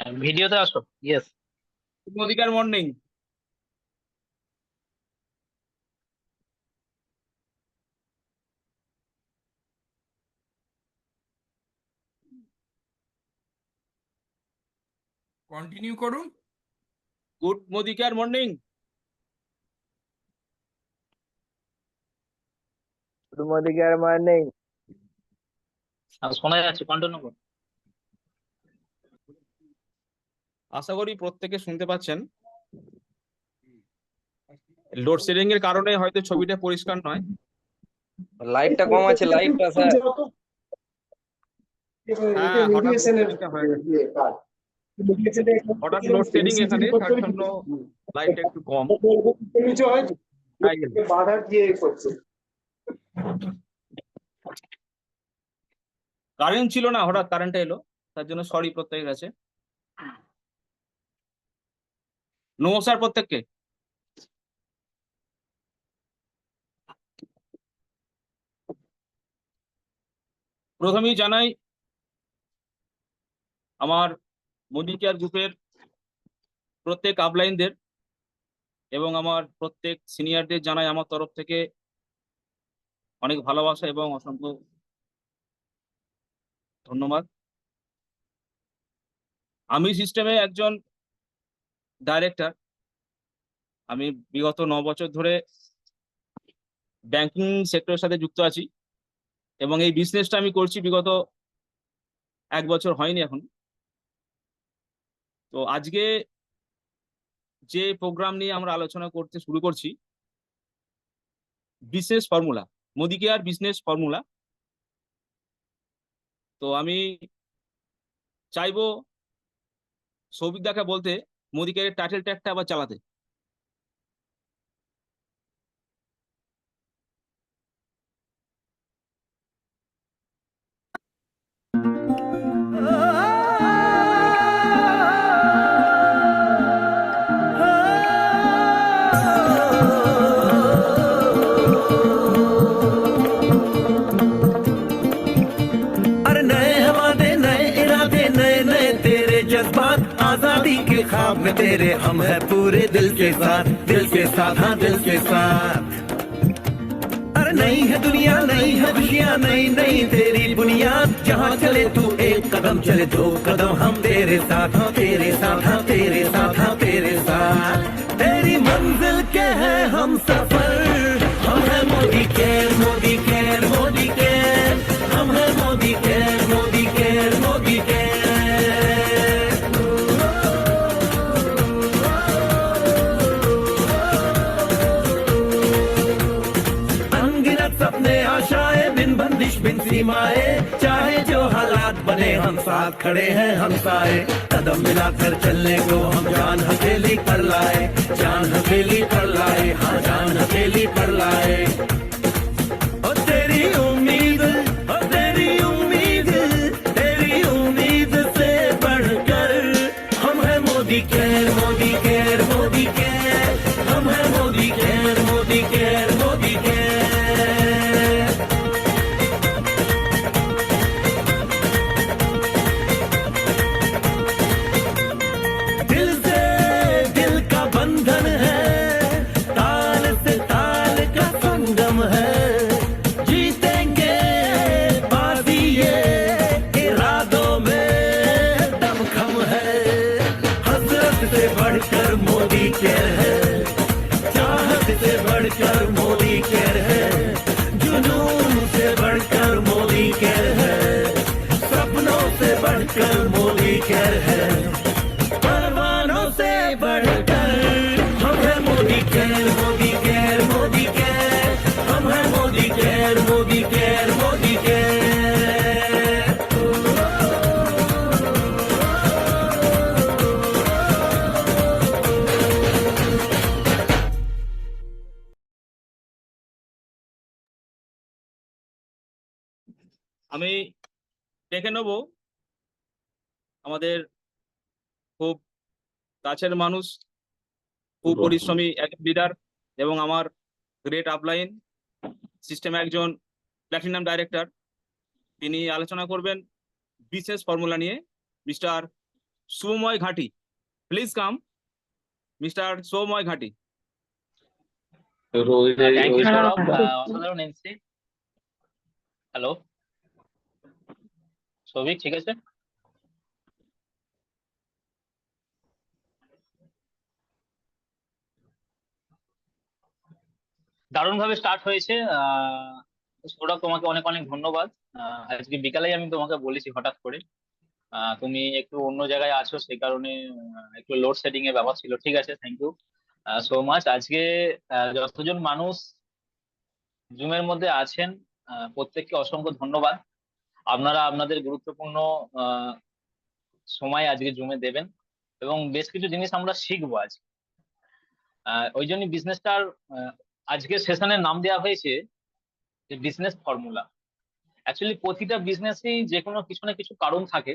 ভিডিওতে আসো। ইয়েস। অধিকার মর্নিং। কন্টিনিউ করুন। গুড মোদিকার মর্নিং। Good morning. শোনা যাচ্ছে, কন্টিনিউ করো। আশা করি প্রত্যেকে শুনতে পাচ্ছেন। লোডশেডিং এর কারণে হয়তো ছবিটা পরিষ্কার নয়। লাইটটা কম আছে, লাইটটা স্যার। হ্যাঁ, হঠাৎ লোডশেডিং এখানে, তার জন্য লাইটটা একটু কম। কারেন্ট ছিল না, হঠাৎ কারেন্টটা এলো, তার জন্য সরি প্রত্যেকের কাছে। নমস্কার প্রত্যেককে। প্রথমেই জানাই আমার মোদি কেয়ার গ্রুপের প্রত্যেক আপলাইনদের এবং আমার প্রত্যেক সিনিয়রদের জানাই আমার তরফ থেকে অনেক ভালোবাসা এবং অসংখ্য ধন্যবাদ। আমি সিস্টেমে একজন ডাইরেক্টর। আমি বিগত 9 বছর ধরে ব্যাংকিং সেক্টরের সাথে যুক্ত আছি এবং এই বিজনেসটা আমি করছি বিগত 1 বছর হয়নি এখন। তো আজকে যে প্রোগ্রাম নিয়ে আমরা আলোচনা করতে শুরু করছি, business formula, Modi care business formula. তো আমি চাইবো সৌভিক দাকে বলতে মোদি কেয়ারের টাইটেল ট্যাগটা আবার চালাতে। आजादी के ख्वाब में तेरे हम है पूरे दिल के साथ, हाँ दिल के साथ। अरे नहीं है दुनिया, नहीं है खुशियाँ, नहीं नहीं तेरी बुनियाद। जहाँ चले तू एक कदम चले 2 कदम हम तेरे साथ, हाँ तेरे साथ, हाँ तेरे साथ, हाँ तेरे साथ। तेरी मंजिल के है हम सफर, हम है Modi care, Modi care, Modi care. हम है Modi care, Modi care, Modi care. सपने आशाएं बिन बंदिश बिन सीमाएं, चाहे जो हालात बने हम साथ खड़े हैं हम साए। कदम मिलाकर चलने को हम जान हथेली पर लाए, जान हथेली पर लाए, हाँ जान हथेली पर लाए। ओ तेरी उम्मीद, ओ तेरी उम्मीद, तेरी उम्मीद से बढ़कर हम है Modi care, Modi care, Modi care. हम है Modi care, Modi care, Modi care. Modi care है, चाहत से बढ़कर मोदी केयर है, जुनून से बढ़कर मोदी केयर है, सपनों से बढ़कर मोदी केयर है, परवानों से बढ़कर हम है Modi care, Modi care, Modi care. हम है Modi care, Modi care, Modi care. আমি দেখে নেব আমাদের খুব কাছের মানুষ, খুব পরিশ্রমী এক লিডার এবং আমার গ্রেট আপলাইন সিস্টেমে একজন প্ল্যাটিনাম ডাইরেক্টর। তিনি আলোচনা করবেন বিজনেস ফর্মুলা নিয়ে। Mister Somoy Ghati. Please come, Mr. Somoy Ghati. Thank you Sourav, অসাধারণ এনসি। হ্যালো সৌভিক, ঠিক আছে? দারুণ ভাবে স্টার্ট হয়েছে। সৌরভ, তোমাকে অনেক অনেক ধন্যবাদ। আজকে বিকালেই আমি তোমাকে বলেছি হঠাৎ করে, তুমি একটু অন্য জায়গায় আছো, সেই কারণে একটু লোড সেটিং এর ব্যাপার ছিল। ঠিক আছে, থ্যাংক ইউ সো মাচ। আজকে যতজন মানুষ জুমের মধ্যে আছেন, প্রত্যেককে অসংখ্য ধন্যবাদ। আপনারা আপনাদের গুরুত্বপূর্ণ আহ, সময় আজকে জুমে দেবেন এবং বেশ কিছু জিনিস আমরা শিখবো আজ। ওই জন্য বিজনেসটার আজকের সেশনের নাম দেওয়া হয়েছে যে বিজনেস ফর্মুলা। অ্যাকচুয়ালি প্রতিটা বিজনেসেই যে কোনো কিছু না কিছু কারণ থাকে।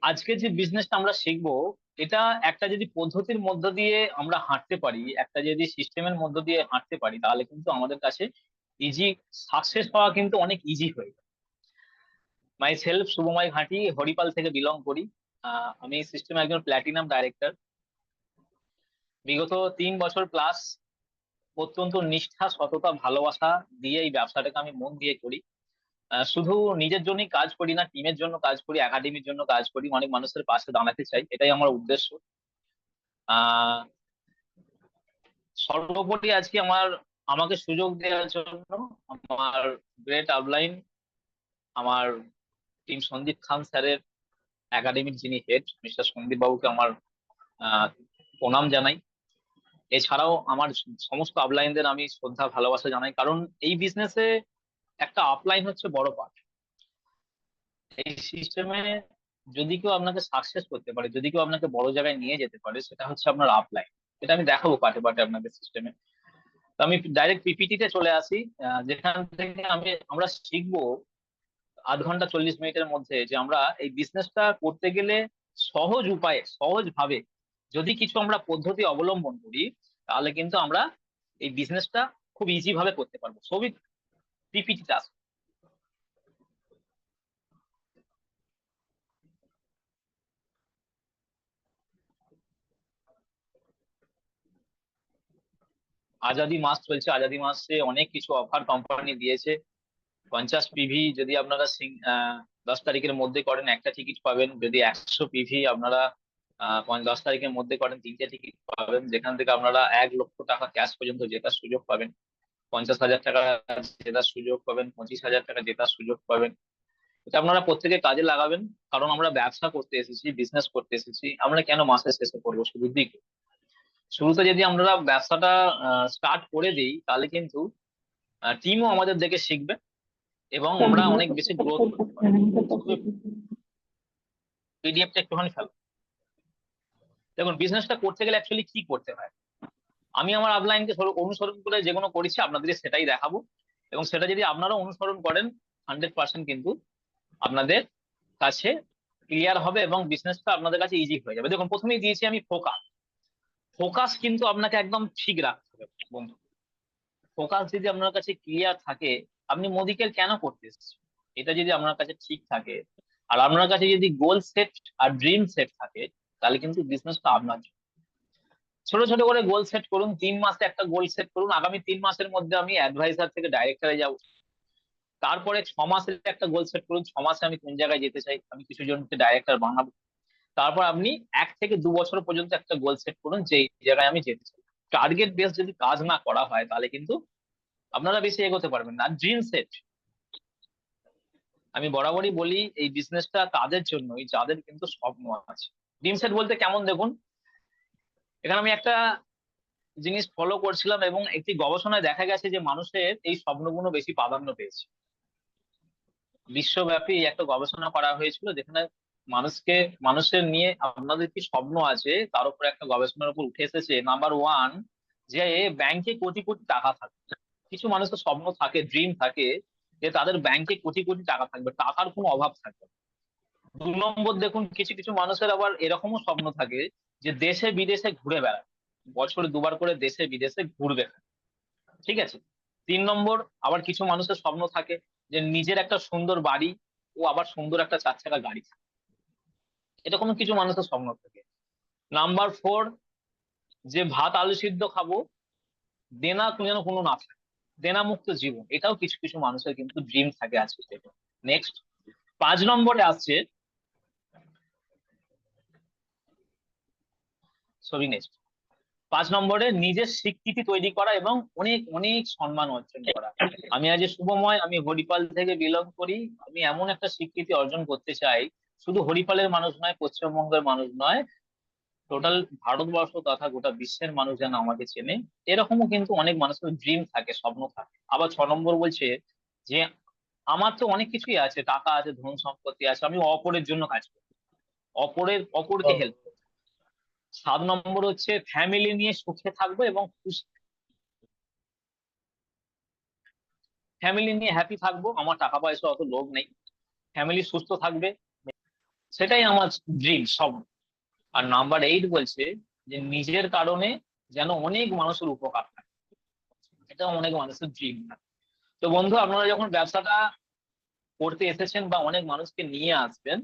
আজকে যে বিজনেসটা আমরা শিখবো, এটা একটা যদি পদ্ধতির মধ্য দিয়ে আমরা হাঁটতে পারি, একটা যদি সিস্টেমের মধ্য দিয়ে হাঁটতে পারি, তাহলে কিন্তু আমাদের কাছে ইজি সাকসেস পাওয়া কিন্তু অনেক ইজি হয়ে যায়। মাই সেলফ শুভময় ঘাঁটি, হরিপাল থেকে বিলং করি। আমি সিস্টেমে একজন প্ল্যাটিনাম ডাইরেক্টর। বিগত 3 বছর প্লাস অত্যন্ত নিষ্ঠা, সততা, ভালোবাসা দিয়ে এই ব্যবসাটাকে আমি মন দিয়ে করি। শুধু নিজের জন্যই কাজ করি না, টিমের জন্য কাজ করি, একাডেমির জন্য কাজ করি, অনেক মানুষের পাশে দাঁড়াতে চাই, এটাই আমার উদ্দেশ্য। আহ সর্বোপরি আজকে আমাকে সুযোগ দেওয়ার জন্য আমার গ্রেট আপলাইন, আমার টিম সন্দীপ খান স্যারের একাডেমির যিনি হেড মিস্টার সন্দীপ বাবুকে আমার প্রণাম জানাই। এছাড়াও আমার সমস্ত আপলাইনদের আমি শ্রদ্ধা ভালোবাসা জানাই, কারণ এই বিজনেসে একটা আপলাইন হচ্ছে বড় পার্ট। এই সিস্টেমে যদি কেউ আপনাকে সাকসেস করতে পারে, যদি কেউ আপনাকে বড় জায়গায় নিয়ে যেতে পারে, সেটা হচ্ছে আপনার আপলাইন। এটা আমি দেখাবো পার্টে পার্টে আপনাদের সিস্টেমে। তো আমি ডাইরেক্ট পিপিটি তে চলে আসি, যেখান থেকে আমরা শিখবো 0.5 ঘন্টা 40 মিনিটের মধ্যে যে আমরা এই বিজনেসটা করতে গেলে সহজ উপায়ে, সহজ ভাবে যদি কিছু আমরা পদ্ধতি অবলম্বন করি, তাহলে কিন্তু আমরা এই বিজনেসটা খুব ইজি ভাবে করতে পারবো। সবই পিপিটি তে আসবে। আজাদি মাস চলছে, আজাদি মাসে অনেক কিছু অফার কোম্পানি দিয়েছে। 50 পিভি যদি আপনারা 10 তারিখের মধ্যে করেন, একটা টিকিট পাবেন। যদি 100 পিভি আপনারা 10 তারিখের মধ্যে করেন, 3টে টিকিট পাবেন, যেখান থেকে আপনারা 1 লক্ষ টাকা ক্যাশ পর্যন্ত জেতার সুযোগ পাবেন, 50,000 টাকা জেতার সুযোগ পাবেন, 25,000 টাকা জেতার সুযোগ পাবেন। এটা আপনারা প্রত্যেকে কাজে লাগাবেন, কারণ আমরা ব্যবসা করতে এসেছি, বিজনেস করতে এসেছি। আমরা কেন মাসের শেষে করবো, শুরুর দিকে? শুরুতে যদি আমরা ব্যবসাটা স্টার্ট করে দিই, তাহলে কিন্তু টিমও আমাদের দেখে শিখবে এবং আমরা অনেক বেশি গ্রোথ করতে পারবো। পিডিএফটা একটুখানি ফেলো। দেখুন, বিজনেসটা করতে গেলে অ্যাকচুয়ালি কি করতে হয়, আমি আমার আপলাইনকে অনুসরণ করে যেগুলো করেছি আপনাদেরকে সেটাই দেখাবো, এবং সেটা যদি আপনারা অনুসরণ করেন 100% কিন্তু আপনাদের কাছে ক্লিয়ার হবে এবং বিজনেসটা আপনাদের কাছে ইজি হয়ে যাবে। দেখুন, প্রথমেই দিয়েছি আমি ফোকাস। ফোকাস কিন্তু আপনাকে একদম ঠিক রাখতে হবে বন্ধু। ফোকাস যদি আপনার কাছে ক্লিয়ার থাকে, আপনি মোদিকের কেন করতে এসেছেন এটা যদি আপনার কাছে ঠিক থাকে, আর আপনার কাছে যদি গোল সেট আর ড্রিম সেট থাকে, তাহলে কিন্তু বিজনেসটা আপনার জন্য। ছোট ছোট করে গোল সেট করুন, 3 মাসে একটা গোল সেট করুন, আগামী 3 মাসের মধ্যে আমি অ্যাডভাইজার থেকে ডাইরেক্টরে যাব। তারপরে 6 মাসের একটা গোল সেট করুন, 6 মাসে আমি কোন জায়গায় যেতে চাই, আমি কিছু জনকে ডাইরেক্টর বানাবো। তারপর আপনি 1 থেকে 2 বছর পর্যন্ত একটা গোল সেট করুন যে এই জায়গায় আমি যেতে চাই। টার্গেট বেস যদি কাজ না করা হয়, তাহলে কিন্তু আপনারা বেশি এগোতে পারবেন না। ড্রিম সেট, আমি বরাবরই বলি এই বিজনেসটা তাদের জন্যই যাদের কিন্তু স্বপ্ন আছে। ড্রিম সেট বলতে কেমন, দেখুন এখানে আমি একটা জিনিস ফলো করছিলাম এবং একটি গবেষণায় দেখা গেছে যে মানুষের এই স্বপ্নগুলো বেশি প্রাধান্য পেয়েছে। বিশ্বব্যাপী একটা গবেষণা করা হয়েছিল, যেখানে মানুষের নিয়ে আপনাদের কি স্বপ্ন আছে তার উপর একটা গবেষণার উপর উঠে এসেছে নাম্বার 1, যে ব্যাংকে কোটি কোটি টাকা থাকে। কিছু মানুষের স্বপ্ন থাকে, ড্রিম থাকে যে তাদের ব্যাংকে কোটি কোটি টাকা থাকবে, টাকার কোনো অভাব থাকবে না। 2 নম্বর, দেখুন কিছু কিছু মানুষের আবার এরকমও স্বপ্ন থাকে যে দেশে বিদেশে ঘুরে বেড়ায়, বছরে 2বার করে দেশে বিদেশে ঘুরবে। ঠিক আছে। 3 নম্বর, আবার কিছু মানুষের স্বপ্ন থাকে যে নিজের একটা সুন্দর বাড়ি ও আবার সুন্দর একটা 4 চাকা গাড়ি থাকে। এরকম কিছু মানুষের স্বপ্ন থাকে। নাম্বার 4, যে ভাত আলু সিদ্ধ খাবো, দেনা যেন কোনো না থাকে, দেনা মুক্ত জীবন, এটাও কিছু কিছু মানুষের কিন্তু ড্রিম থাকে আজকে থেকে। নেক্সট 5 নম্বরে আসছে, সরি নেক্সট 5 নম্বরে নিজের স্বীকৃতি তৈরি করা এবং অনেক অনেক সম্মান অর্জন করা। আমি আজ শুভময়, আমি হরিপাল থেকে বিলং করি, আমি এমন একটা স্বীকৃতি অর্জন করতে চাই, শুধু হরিপালের মানুষ নয়, পশ্চিমবঙ্গের মানুষ নয়, টোটাল ভারতবর্ষ তথা গোটা বিশ্বের মানুষ যেন আমাকে চেনে। এরকমও কিন্তু অনেক মানুষের ড্রিম থাকে, স্বপ্ন থাকে। আবার 6 নম্বর বলছে যে আমার তো অনেক কিছুই আছে, টাকা আছে, ধন সম্পত্তি আছে, আমি অপরের জন্য কাজ করি, অপরকে হেল্প করি। 7 নম্বর হচ্ছে ফ্যামিলি নিয়ে সুখে থাকবো এবং ফ্যামিলি নিয়ে হ্যাপি থাকবো, আমার টাকা পয়সা অত লোভ নেই, ফ্যামিলি সুস্থ থাকবে, সেটাই আমার ড্রিম সব। আর নাম্বার 8 বলছে যে নিজের কারণে যেন অনেক মানুষের উপকার থাকে, এটা অনেক মানুষের ড্রিম। তো বন্ধু, আপনারা যখন ব্যবসাটা করতে এসেছেন বা অনেক মানুষকে নিয়ে আসবেন,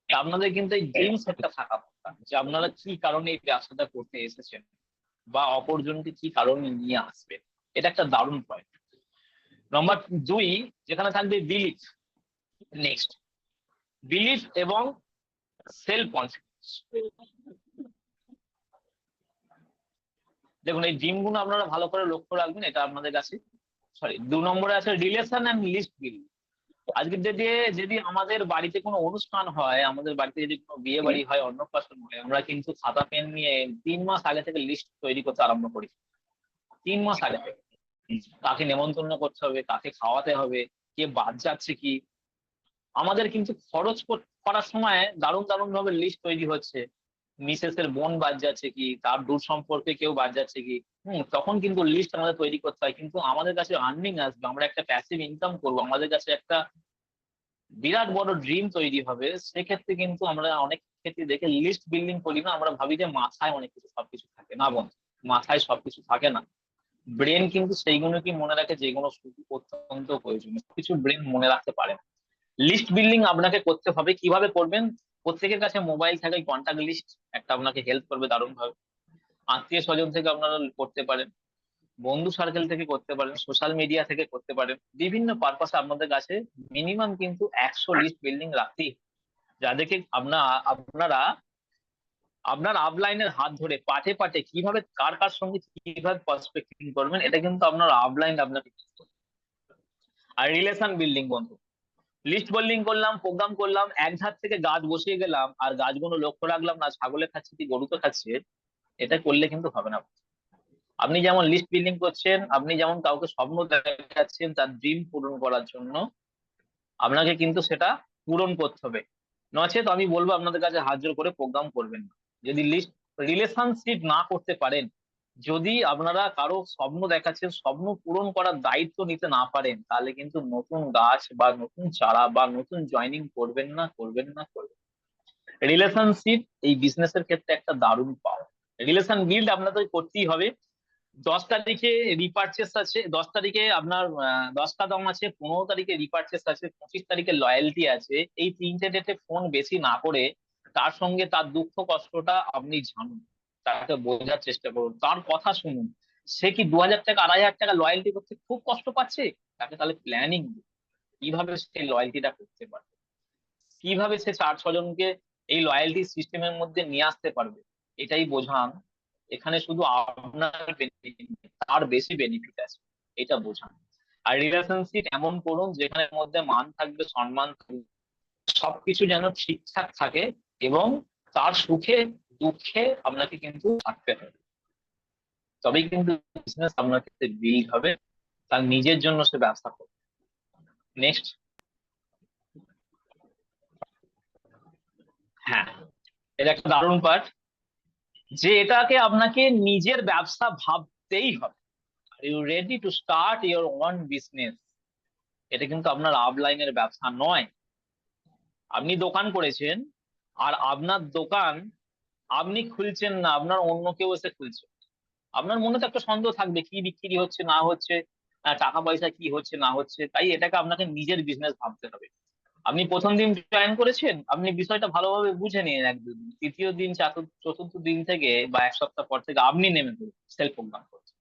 তা আপনাদের কিন্তু এই ড্রিম সেটটা থাকা দরকার, যে আপনারা কি কারণে এই ব্যবসাটা করতে এসেছেন বা অপরজনকে কি কারণে নিয়ে আসবেন। এটা একটা দারুণ পয়েন্ট। নাম্বার 2, যেখানে থাকবে বিলিফ। নেক্সট, বিলিফ এবং সেলফ কনফিডেন্স। দেখুন, এই ড্রিম গুলো আপনারা ভালো করে লক্ষ্য রাখবেন, এটা আপনাদের কাছে। সরি, 2 নম্বরে আছে রিলেশন অ্যান্ড লিস্ট বিল্ডিং। আজকের ডেটে যদি আমাদের বাড়িতে কোনো অনুষ্ঠান হয়, আমাদের বাড়িতে যদি কোনো বিয়ে বাড়ি হয়, অন্নপ্রাশন হয়, আমরা কিন্তু খাতা পেন নিয়ে 3 মাস আগে থেকে লিস্ট তৈরি করতে আরম্ভ করি। 3 মাস আগে থেকে কাকে নেমন্তন্ন করতে হবে, কাকে খাওয়াতে হবে, কে বাদ যাচ্ছে কি। আমাদের কিন্তু খরচ করার সময় দারুণ দারুণ ভাবে লিস্ট তৈরি হচ্ছে। মিসেসের বোন বাদ যাচ্ছে কি, তার দূর সম্পর্কে কেউ বাদ যাচ্ছে কি। তখন কিন্তু লিস্ট আমাদের তৈরি করতে হয়, কিন্তু আমাদের কাছে আর্নিং আসবে, আমরা একটা প্যাসিভ ইনকাম করবো, আমাদের কাছে একটা বিরাট বড় ড্রিম তৈরি হবে। সেক্ষেত্রে কিন্তু আমরা অনেক ক্ষেত্রে দেখে লিস্ট বিল্ডিং করি না, আমরা ভাবি যে মাথায় অনেক কিছু সবকিছু থাকে না। বন্ধু, মাথায় সবকিছু থাকে না, ব্রেন কিন্তু সেইগুলো কি মনে রাখে যেগুলো অত্যন্ত প্রয়োজনীয়, কিছু ব্রেন মনে রাখতে পারে না। লিস্ট বিল্ডিং আপনাকে করতে হবে। কিভাবে করবেন? প্রত্যেকের কাছে মোবাইল থাকে, কন্টাক্ট লিস্ট একটা আপনাকে হেল্প করবে দারুণ ভাবে। আত্মীয় স্বজন থেকে আপনারা করতে পারেন, বন্ধু সার্কেল থেকে করতে পারেন, সোশ্যাল মিডিয়া থেকে করতে পারেন, বিভিন্ন পারপাসে আপনাদের কাছে মিনিমাম কিন্তু 100 লিস্ট বিল্ডিং রাখতেই, যাদেরকে আপনারা আপনার আপলাইনের হাত ধরে পাঠে পাঠে কিভাবে কার কার সঙ্গে কিভাবে প্রসপেক্টিং করবেন, এটা কিন্তু আপনার আপলাইন আপনাকে করতে হবে। আর রিলেশন বিল্ডিং বন্ধু, লিস্ট বিল্ডিং করলাম, প্রোগ্রাম করলাম, এক ধার থেকে গাছ বসিয়ে গেলাম আর গাছগুলো লক্ষ্য রাখলাম না ছাগলে খাচ্ছে কি গরুতে খাচ্ছে, এটা করলে কিন্তু হবে না। আপনি যেমন লিস্ট বিল্ডিং করছেন, আপনি যেমন কাউকে স্বপ্ন দেখাচ্ছেন তার ড্রিম পূরণ করার জন্য, আপনাকে কিন্তু সেটা পূরণ করতে হবে। নচেত আমি বলবো আপনাদের কাছে হাত জোর করে প্রোগ্রাম করবেন না। যদি লিস্ট রিলেশনশিপ না করতে পারেন, যদি আপনারা কারো স্বপ্ন দেখাচ্ছেন, স্বপ্ন পূরণ করার দায়িত্ব নিতে না পারেন, তাহলে কিন্তু নতুন গাছ বা নতুন চারা বা নতুন জয়েনিং করবেন না, করবেন না, করবেন। রিলেশনশিপ এই বিজনেসের ক্ষেত্রে একটা দারুণ পাওয়া। রিলেশন বিল্ড আপনাদের করতেই হবে। 10 তারিখে রিপারচেস আছে, 10 তারিখে আপনার 10 টা দাম আছে, 15 তারিখে রিপারচেস আছে, 25 তারিখে লয়্যালটি আছে। এই 3টে ডেটে ফোন বেশি না করে তার সঙ্গে তার দুঃখ কষ্টটা আপনি জানুন, তাকে বোঝার চেষ্টা করুন, তার কথা শুনুন। সে কি 2000 টাকা 2500 টাকা লয়্যালটি করতে খুব কষ্ট পাচ্ছে, তাকে তাহলে প্ল্যানিং কিভাবে সে লয়্যালটিটা করতে পারবে, কিভাবে সে 4-6 জনকে এই লয়্যালটি সিস্টেমের মধ্যে নিয়ে আসতে পারবে, এটাই বোঝান। এখানে শুধু আপনার বেনিফিট, তার বেশি বেনিফিট আছে, এটা বোঝান। আর রিলেশনশিপ এমন করুন যেখানে মধ্যে মান থাকবে, সম্মান থাকবে, সবকিছু যেন ঠিকঠাক থাকে, এবং তার সুখে দুঃখে আপনাকে কিন্তু থাকতে হবে, তবেই কিন্তু বিজনেস আপনার ক্ষেত্রে বিল্ড হবে। তার নিজের জন্য সে ব্যবসা করবে। নেক্সট, হ্যাঁ, এটা একটা দারুণ পার্ট, যে এটাকে আপনাকে নিজের ব্যবসা ভাবতেই হবে। Are you ready to start your own business. এটা কিন্তু আপনার আপলাইনের ব্যবসা নয়। আপনি দোকান করেছেন, আর আপনার দোকান আপনি খুলছেন না, আপনার অন্য কেউ এসে খুলছে। আপনার মনে তো একটা সন্দেহ থাকবে, কি বিক্রি হচ্ছে না হচ্ছে, টাকা পয়সা কি হচ্ছে না হচ্ছে। তাই এটাকে আপনাকে নিজের বিজনেস ভাবতে হবে। আপনি প্রথম দিন জয়েন করেছেন, আপনি বিষয়টা ভালোভাবে বুঝে নিন এক দুদিন, তৃতীয় দিন চতুর্থ দিন থেকে বা এক সপ্তাহ পর থেকে আপনি নেমে পড়ুন সেলফ প্রোগ্রাম করতে,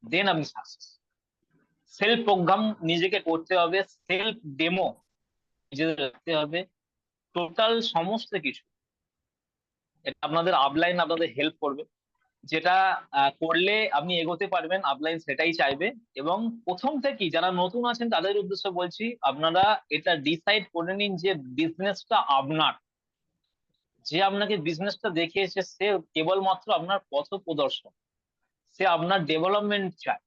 দেন আপনি সাকসেস। সেলফ প্রোগ্রাম নিজেকে করতে হবে, সেলফ ডেমো নিজেদের রাখতে হবে, টোটাল সমস্ত কিছু। এটা আপনাদের আপলাইন আপনাদের হেল্প করবে, যেটা করলে আপনি এগোতে পারবেন, আপলাইন সেটাই চাইবে। এবং প্রথম থেকেই যারা নতুন আছেন তাদের উদ্দেশ্যে বলছি, আপনারা এটা ডিসাইড করে নিন যে বিজনেসটা আপনার। যে আপনাকে বিজনেসটা দেখিয়েছে সে কেবলমাত্র আপনার পথ প্রদর্শক, সে আপনার ডেভেলপমেন্ট চায়।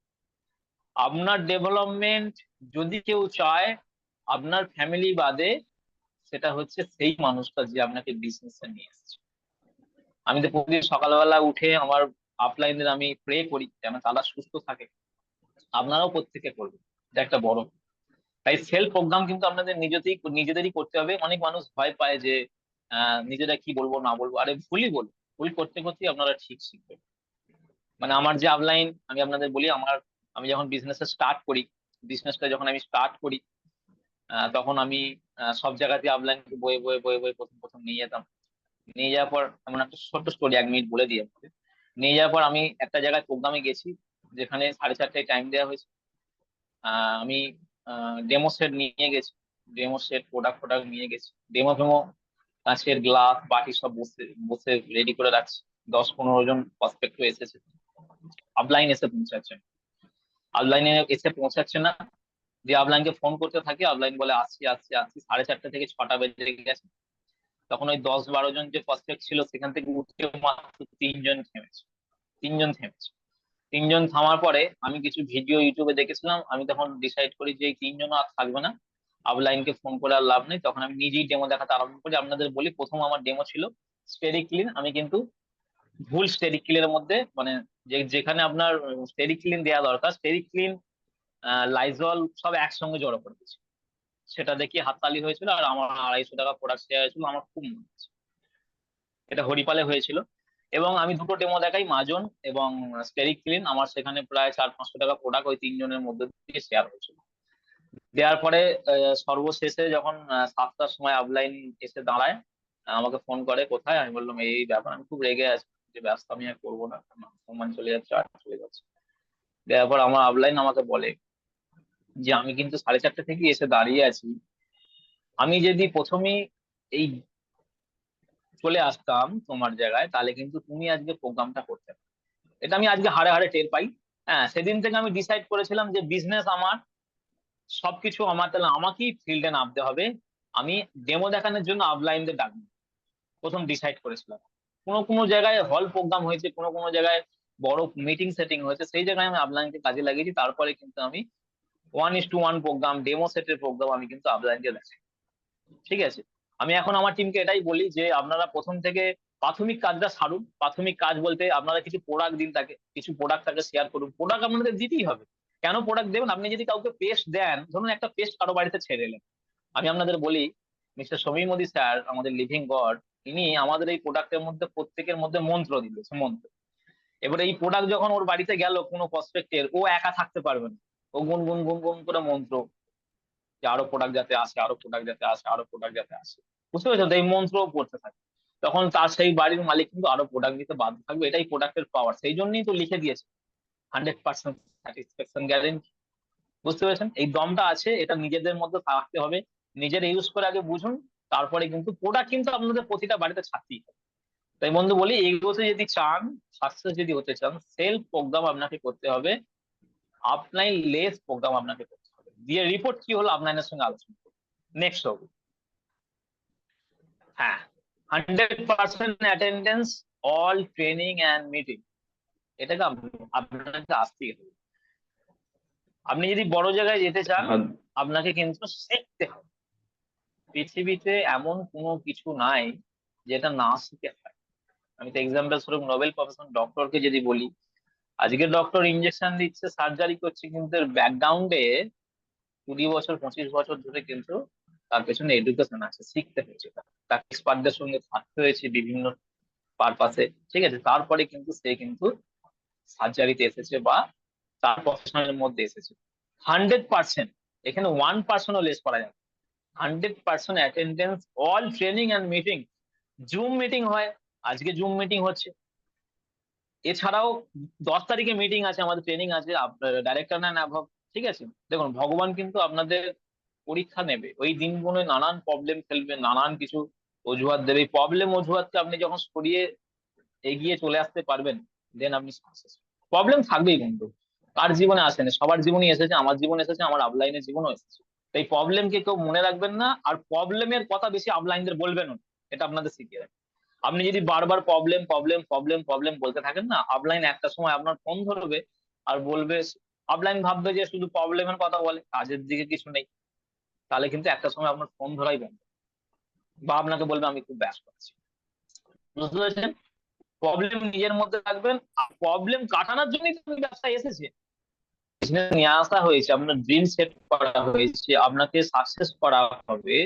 আপনার ডেভেলপমেন্ট যদি কেউ চায় আপনার ফ্যামিলি বাদে, সেটা হচ্ছে সেই মানুষটা যে আপনাকে বিজনেসে নিয়ে এসেছে। আমি তো প্রতিদিন সকালবেলা উঠে আমার আপলাইনদের আমি প্রে করি যেন তারা সুস্থ থাকে, আপনারাও প্রত্যেকে করবেন, এটা একটা বড়। তাই সেলফ প্রোগ্রাম কিন্তু আপনাদের নিজেদেরই করতে হবে। অনেক মানুষ ভয় পায় যে নিজেরা কি বলবো না বলবো, আরে ভুলই বলবো, ভুল করতে করতেই আপনারা ঠিক শিখবেন। মানে আমার যে আপলাইন, আমি আপনাদের বলি, আমি যখন বিজনেসটা যখন আমি স্টার্ট করি, তখন আমি সব জায়গাতে আপলাইনকে বয়ে বয়ে বয়ে বয়ে প্রথম প্রথম নিয়ে যেতাম। নিয়ে যাওয়ার পর এমন একটা ছোট্ট স্টোরি 1 মিনিট বলে দিয়ে আপনাকে। নিয়ে যাওয়ার পর আমি একটা জায়গায় প্রোগ্রামে গেছি, যেখানে 4:30টায় টাইম দেওয়া হয়েছে। আমি ডেমো সেট নিয়ে গেছি, ডেমো সেট প্রোডাক্ট নিয়ে গেছি, ডেমো ফেমো কাঁচের গ্লাস বাটি সব বসে বসে রেডি করে রাখছি। 10-15 জন প্রসপেক্ট এসেছে, আপলাইন এসে পৌঁছাচ্ছে, আপলাইনে এসে পৌঁছাচ্ছে না। যে আপলাইনকে ফোন করতে থাকি, আপলাইন বলে আসছি আসছি আসছি, 4:30 থেকে 6টা বেজে গেছে। তখন ওই 10-12 জন যে প্রসপেক্ট ছিল সেখান থেকে উঠে মাত্র 3 জন থেমেছে, 3 জন থেমেছে। 3 জন থামার পরে আমি কিছু ভিডিও ইউটিউবে দেখেছিলাম, আমি তখন ডিসাইড করি যে এই 3 জন আর থাকবে না, আপলাইনকে ফোন করে আর লাভ নেই। তখন আমি নিজেই ডেমো দেখাতে আরম্ভ করি। আপনাদের বলি, প্রথম আমার ডেমো ছিল স্টেরিক ক্লিন। আমি কিন্তু ভুল স্টেরিক ক্লিনের মধ্যে, মানে যেখানে আপনার স্টেরিক ক্লিন দেওয়া দরকার, স্টেরিক ক্লিন লাইজল সব একসঙ্গে জড়ো করে দিয়েছি। সেটা দেখি হাততালি হয়েছিল, আর আমার 250 টাকা প্রোডাক্ট শেয়ার হয়েছিল, আমার খুব মনে আছে। এটা হরিপালে হয়েছিল। এবং আমি দুটো ডেমো দেখাই, মাজন এবং স্টেরিক ক্লিন। আমার সেখানে প্রায় 400-500 টাকা প্রোডাক্ট ওই 3 জনের মধ্যে দিয়ে শেয়ার হয়েছিল। দেওয়ার পরে সর্বশেষে যখন 7টার সময় আপলাইন এসে দাঁড়ায়, আমাকে ফোন করে, কোথায়? আমি বললাম এই এই ব্যাপার। আমি খুব রেগে আছি যে ব্যস্ত, আমি আর করবো না, সম্মান চলে যাচ্ছে আর চলে যাচ্ছে। দেওয়ার পর আমার আপলাইন আমাকে বলে যে আমি কিন্তু 4:30 থেকে এসে দাঁড়িয়ে আছি, আমি যদি প্রথমেই এই চলে আসতাম তোমার জায়গায়, তাহলে কিন্তু তুমি আজকে প্রোগ্রামটা করতে পারতে। এটা আমি আজকে হাড়ে হাড়ে টের পাই। হ্যাঁ, সেদিন থেকে আমি ডিসাইড করেছিলাম যে বিজনেস আমার, সবকিছু আমার, তাহলে আমাকেই ফিল্ডে নামতে হবে। আমি ডেমো দেখানোর জন্য আপলাইনদের ডাকবো, প্রথম ডিসাইড করেছিলাম। কোনো কোনো জায়গায় হল প্রোগ্রাম হয়েছে, কোনো কোনো জায়গায় বড় মিটিং সেটিং হয়েছে, সেই জায়গায় আমি আপলাইনকে কাজে লাগিয়েছি। তারপরে কিন্তু আমি 1:1 প্রোগ্রাম, ডেমো সেটের প্রোগ্রাম আমি কিন্তু আপলাইনকে দেখাই। ঠিক আছে, আমি এখন আমার টিমকে এটাই বলি যে আপনারা প্রথম থেকে প্রাথমিক কাজটা সারুন। প্রাথমিক কাজ বলতে আপনারা কিছু প্রোডাক্ট দিন তাকে, কিছু প্রোডাক্ট তাকে শেয়ার করুন। প্রোডাক্ট আপনাদের দিতেই হবে। কেন প্রোডাক্ট দেবেন? আপনি যদি কাউকে পেস্ট দেন, ধরুন একটা পেস্ট কারো বাড়িতে ছেড়ে এলেন, আমি আপনাদের বলি, মিস্টার সমীর মোদী স্যার, আমাদের লিভিং গড, তিনি আমাদের এই প্রোডাক্টের মধ্যে প্রত্যেকের মধ্যে মন্ত্র দিয়েছে, মন্ত্র। এবার এই প্রোডাক্ট যখন ওর বাড়িতে গেল কোনো প্রসপেক্টের, ও একা থাকতে পারবে না, ও গুন গুন গুন গুন করে মন্ত্র, যে আরো প্রোডাক্ট যাতে আসে, আরো প্রোডাক্ট যাতে আসে, আরো প্রোডাক্ট যাতে আসে। বুঝতে পেরেছেন তো? এই মন্ত্র পড়তে থাকে, তখন তার সেই বাড়ির মালিক কিন্তু আরো প্রোডাক্ট দিতে বাধ্য থাকবে। এটাই প্রোডাক্টের পাওয়ার। সেই জন্যই তো লিখে দিয়েছে 100% স্যাটিসফ্যাকশন গ্যারেন্টি। বুঝতে পেরেছেন? এই দমটা আছে, এটা নিজেদের মধ্যে থাকতে হবে। নিজের ইউজ করে আগে বুঝুন, তারপরে কিন্তু প্রোডাক্ট কিন্তু আপনাদের প্রতিটা বাড়িতে ছাড়তেই হবে। তাই বন্ধু বলি, এগোতে যদি চান, সাকসেস যদি হতে চান, সেলফ প্রোগ্রাম আপনাকে করতে হবে, আপলাইন লেস প্রোগ্রাম আপনাকে করতে হবে। দিয়ে রিপোর্ট কি হলো আপনাদের সঙ্গে আলোচনা করবো নেক্সট হবে। হ্যাঁ, 100% attendance, all training and meeting, এটাকে আপনাকে আসতেই হবে। আপনি যদি বড় জায়গায় যেতে চান, আপনাকে কিন্তু শিখতে হবে। পৃথিবীতে এমন কোনো কিছু নাই যেটা না শিখে হয়। আমি তো এক্সাম্পল স্বরূপ নোবেল প্রফেশন ডক্টরকে যদি বলি, আজকে ডক্টর ইনজেকশন দিচ্ছে, সার্জারি করছে, কিন্তু এর ব্যাকগ্রাউন্ডে 20 বছর 25 বছর ধরে কিন্তু তার পেছনে এডুকেশন আছে, শিখতে হয়েছে, তাকে এক্সপার্টদের সঙ্গে থাকতে হয়েছে বিভিন্ন পারপাসে। ঠিক আছে, তারপরে কিন্তু সে কিন্তু সার্জারিতে এসেছে বা তার প্রফেশনের মধ্যে এসেছে। 100%, এখানে 1%ও লেস করা যাবে। 100% attendance, all training and meeting. Zoom meeting হয়, আজকে জুম মিটিং হচ্ছে। এছাড়াও 10 তারিখে মিটিং আছে, আমাদের ট্রেনিং আছে, ডাইরেক্টর না অ্যাবভ। ঠিক আছে, দেখুন ভগবান কিন্তু আপনাদের পরীক্ষা নেবে, ওই দিনগুলো নানান প্রবলেম ফেলবে, নানান কিছু অজুহাত দেবে। এই প্রবলেম অজুহাতকে আপনি যখন সরিয়ে এগিয়ে চলে আসতে পারবেন, দেন আপনি সাকসেস। প্রবলেম থাকবেই কিন্তু, কার জীবনে আসেনি, সবার জীবনে এসেছে, আমার জীবনে এসেছে, আমার আপলাইনের জীবনেও এসেছে। তো এই প্রবলেমকে কেউ মনে রাখবেন না, আর প্রবলেমের কথা বেশি আপলাইনদের বলবেন না, এটা আপনাদের শিখিয়ে রাখবেন। আপনি যদি বারবার প্রবলেম প্রবলেম প্রবলেম প্রবলেম বলতে থাকেন না, আপলাইন একটা সময় আপনার ফোন ধরবে আর বলবে, আপলাইন ভাববে যে শুধু প্রবলেমের কথা বলে, কাজের দিকে কিছু নেই। তাহলে কিন্তু একটা সময় আপনার ফোন ধরাই বন্ধ, বা আপনাকে বলবে আমি খুব ব্যস্ত আছি। বুঝতে পেরেছেন? প্রবলেম নিজের মধ্যে রাখবেন, আর প্রবলেম কাটানোর জন্যই তো ব্যবসায় এসেছে, বিজনেস নিয়ে আসা হয়েছে, আপনার ড্রিম সেট করা হয়েছে, আপনাকে সাকসেস করা হবে।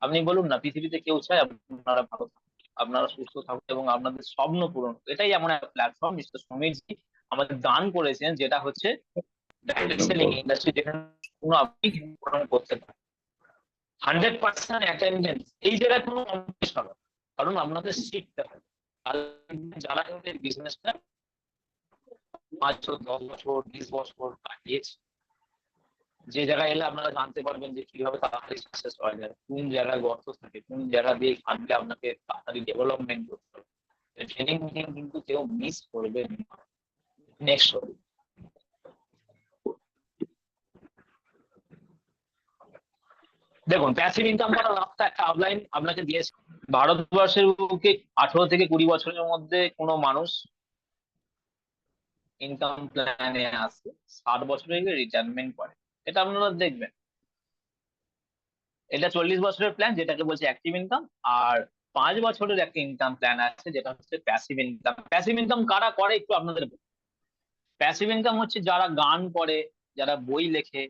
আপনি বলুন না, পৃথিবীতে কেউ চায় আপনারা ভালো থাকুন, আপনারা সুস্থ থাকুন এবং আপনাদের স্বপ্ন পূরণ হোক। এটাই এমন একটা প্ল্যাটফর্ম মিস্টার সমীরজি আমাদের দান করেছেন, যেটা হচ্ছে ডাইরেক্ট সেলিং ইন্ডাস্ট্রি, যেখানে কোনো আপনি পূরণ করতে পারেন। 100% অ্যাটেন্ডেন্স, এই জায়গায় কোনো কম্পিটিশন হবে না, কারণ আপনাদের শিখতে হবে। আর যারা কিন্তু এই বিজনেসটা 5 বছর 10 বছর 20 বছর কাটিয়েছে, যে জায়গায় এলে আপনারা জানতে পারবেন যে কিভাবে তাড়াতাড়ি সাকসেস হওয়া যায়, কোন জায়গায় গর্ত থাকে, কোন জায়গা দিয়ে কাটলে আপনাকে তাড়াতাড়ি ডেভেলপমেন্ট করতে হবে। ট্রেনিং মিটিং কিন্তু কেউ মিস করবে না। নেক্সট, দেখুন প্যাসিভ ইনকাম করার রাস্তা একটা আপলাইন আপনাকে দিয়েছে। ভারতবর্ষের বুকে 18 থেকে 20 বছরের মধ্যে কোনো মানুষ ইনকাম প্ল্যানে আসে, 60 বছরে গিয়ে রিটায়ারমেন্ট করে, এটা আপনারা দেখবেন। এটা 40 বছরের প্ল্যান, যেটাকে বলছে অ্যাক্টিভ ইনকাম। আর 5 বছরের একটা ইনকাম প্ল্যান আছে, যেটা হচ্ছে প্যাসিভ ইনকাম। প্যাসিভ ইনকাম কারা করে একটু আপনাদের, প্যাসিভ ইনকাম হচ্ছে যারা গান করে, যারা বই লেখে।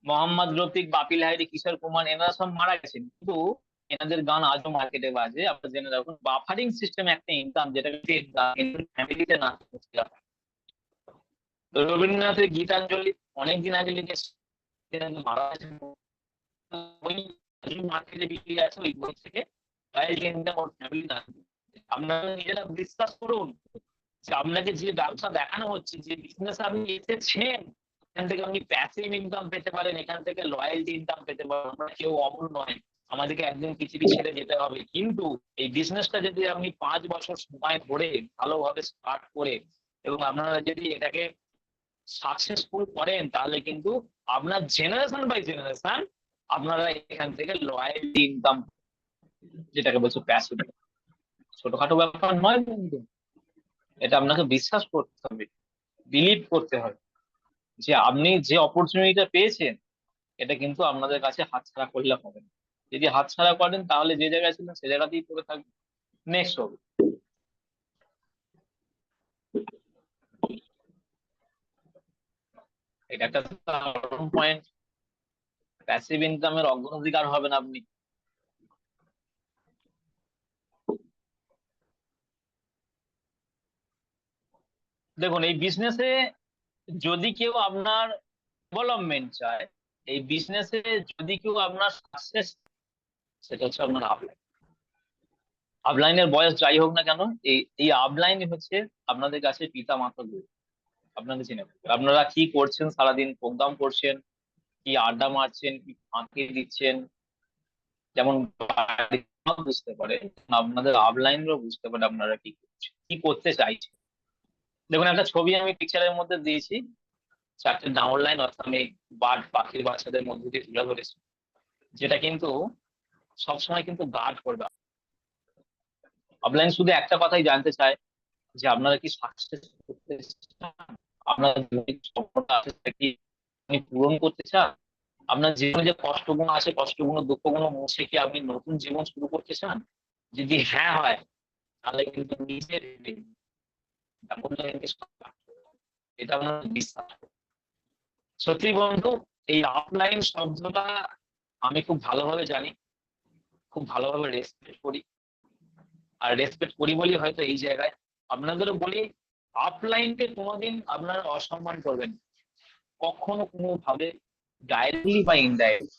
মোহাম্মদ রফিক, বাপিল হায়রি, কিশোর কুমার, এনারা সব মারা গেছেন, কিন্তু এনাদের গান আজও মার্কেটে বাজে। আপনারা জেনে রাখুন, বাফারিং সিস্টেম একটা ইনকাম, যেটা ফ্যামিলিতে না। রবীন্দ্রনাথের গীতাঞ্জলি অনেকদিন আগে লিখেছে, মারা গেছেন, ওই মার্কেটে বিক্রি আছে, ওই বই থেকে ইনকাম ওর ফ্যামিলি না। আপনারা নিজেরা বিশ্বাস করুন যে আপনাকে যে ব্যবসা দেখানো হচ্ছে, যে বিজনেস আপনি এসেছেন, এখান থেকে আপনি প্যাসিভ ইনকাম পেতে পারেন, এখান থেকে লয়ালটি ইনকাম পেতে পারেন। আমরা কেউ অমর নয়, আমাদেরকে একদিন পৃথিবী ছেড়ে যেতে হবে, কিন্তু এই বিজনেসটা যদি আপনি 5 বছর সময় ধরে ভালোভাবে স্টার্ট করে এবং আপনারা যদি এটাকে সাকসেসফুল করেন, তাহলে কিন্তু আপনার জেনারেশন বাই জেনারেশন আপনারা এখান থেকে লয়ালটি ইনকাম, যেটাকে বলছে প্যাসিভ, ছোটখাটো ব্যাপার নয় কিন্তু। এটা আপনাকে বিশ্বাস করতে হবে, বিলিভ করতে হবে যে আপনি যে অপরচুনিটিটা পেয়েছেন, এটা কিন্তু আপনাদের কাছে হাতছাড়া করলে হবে না। যদি হাতছাড়া করেন, তাহলে যে জায়গায় ছিলেন সে জায়গাতেই পড়ে থাকবে। নেক্সট হবে, এটা একটা পয়েন্ট, প্যাসিভ ইনকামের অগ্রাধিকার হবেন আপনি। দেখুন, এই বিজনেসে যদি কেউ আপনার ডেভেলপমেন্ট চায়, এই বিজনেসে যদি কেউ আপনার সাকসেস, সেটা হচ্ছে আপনার আপলাইন। আপলাইনের বয়স যাই হোক না কেন, এই আপলাইন হচ্ছে আপনাদের কাছে পিতা মাতা গুরু। আপনাদের চিনে রাখবেন। আপনারা কি করছেন, সারাদিন প্রোগ্রাম করছেন, কি আড্ডা মারছেন, কি ফাঁকি দিচ্ছেন, যেমন বুঝতে পারে, আপনাদের আপলাইনরাও বুঝতে পারে আপনারা কি করছেন, কি করতে চাইছেন। দেখুন, একটা ছবি আমি পিকচারের মধ্যে দিয়েছি, 4টে ডাউন লাইন, অর্থাৎ আমি বার্ড, পাখির বাচ্চাদের মধ্যে দিয়ে তুলে ধরেছি, যেটা কিন্তু সবসময় কিন্তু গার্ড করবে। আপলাইন শুধু একটা কথাই জানতে চায়, যে আপনারা কি সাকসেস করতে চান, আপনার স্বপ্নটা আছে সেটা কি আপনি পূরণ করতে চান, আপনার জীবনে যে কষ্টগুলো আছে, কষ্টগুলো দুঃখগুলো মুছে কি আপনি নতুন জীবন শুরু করতে চান? যদি হ্যাঁ হয়, তাহলে কিন্তু নিজের এটা আপনার বিশ্বাস। সত্যি বন্ধু, এই আপলাইন শব্দটা আমি খুব ভালোভাবে জানি, খুব ভালোভাবে রেসপেক্ট করি, আর রেসপেক্ট করি বলি হয়তো এই জায়গায় আপনাদেরও বলি, আপলাইনকে কোনোদিন আপনারা অসম্মান করবেন, কখনো কোনো ভাবে, ডাইরেক্টলি বা ইনডাইরেক্টলি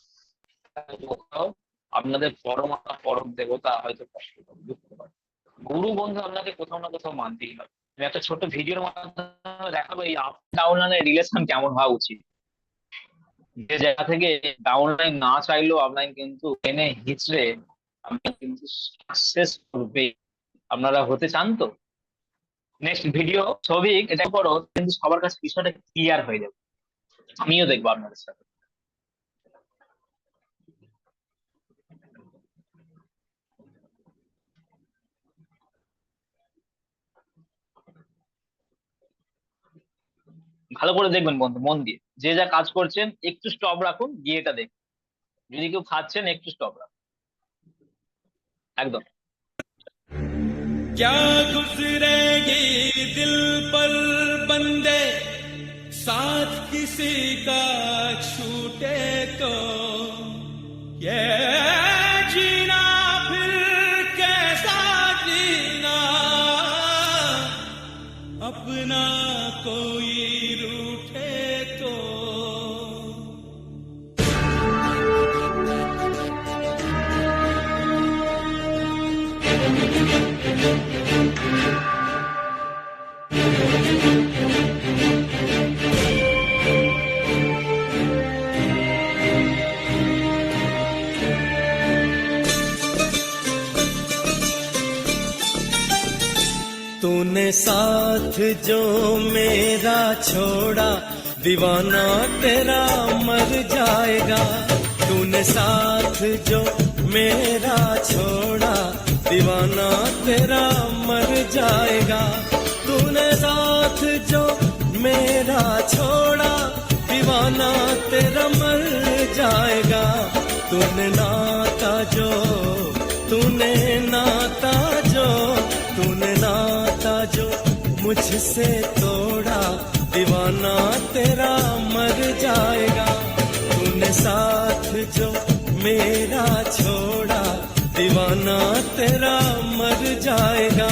কোথাও আপনাদের পরমাত্মা পরম দেবতা হয়তো কষ্ট পাবে, দুঃখ পাবে। গুরু বন্ধু আপনাকে কোথাও না কোথাও মানতেই হবে। আমি একটা ছোট ভিডিওর মাধ্যমে দেখাবো এই আপ ডাউন লাইনের রিলেশন কেমন হওয়া উচিত। যে জায়গা থেকে ডাউন লাইন না চাইলেও আপলাইন কিন্তু টেনে হিচড়ে আপনি কিন্তু সাকসেস করবে। আপনারা হতে চান তো? নেক্সট ভিডিও ছবি এটা করো, কিন্তু সবার কাছে বিষয়টা ক্লিয়ার হয়ে যাবে। আমিও দেখবো আপনাদের সাথে। ভালো করে দেখবেন বন্ধু, মন দিয়ে। যে যা কাজ করছেন একটু স্টপ রাখুন, গিয়ে এটা দেখুন। যদি কেউ খাচ্ছেন একটু স্টপ রাখুন, একদম। क्या गुजरेगी दिल पर बंदे साथ किसी का छूटे तो ये जीना फिर कैसा जीना अपना कोई रूठे तो तूने साथ जो मेरा छोड़ा दीवाना तेरा मर जाएगा तूने साथ जो मेरा छोड़ा दीवाना तेरा मर जाएगा तूने साथ जो मेरा छोड़ा दीवाना तेरा मर जाएगा तूने नाता जो तूने नाता मुझसे तोड़ा दीवाना तेरा मर जाएगा तूने साथ जो मेरा छोड़ा दीवाना तेरा मर जाएगा।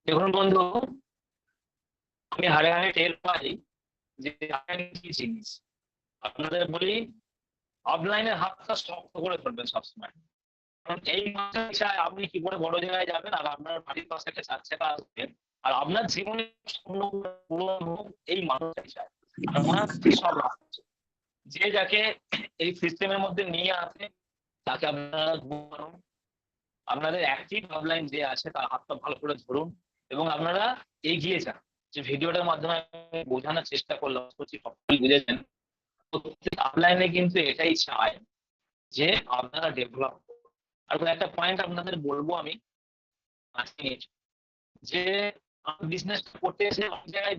দেখুন বন্ধু, আমি হারে হারে টের পাই যে কি জিনিস। আপনাদের বলি অফলাইনের হাতটা শক্ত করে ধরবেন সবসময়, কারণ এই মাসে চায় আপনি কি করে বড় জায়গায় যাবেন, আর আপনার বাড়ির পাশে একটা 4 চাকা আসবে, আর আপনার জীবনে পূরণ হোক এই মানুষটাই চায়। আর ওনার কাছে সব আছে। যে যাকে এই সিস্টেমের মধ্যে নিয়ে আসে তাকে আপনারা আপনাদের অ্যাক্টিভ অফলাইন যে আছে তার হাতটা ভালো করে ধরুন এবং আপনারা এগিয়ে যান। যে ভিডিওটার মাধ্যমে আমি বোঝানোর চেষ্টা করলাম, সকলেই বুঝেছেন। অফলাইনে কিন্তু এটাই চায় যে আপনারা ডেভেলপ। আর একটা পয়েন্ট আপনাদের বলবো আমি আজকে, যে বিজনেস করতে এসে অনেক জায়গায়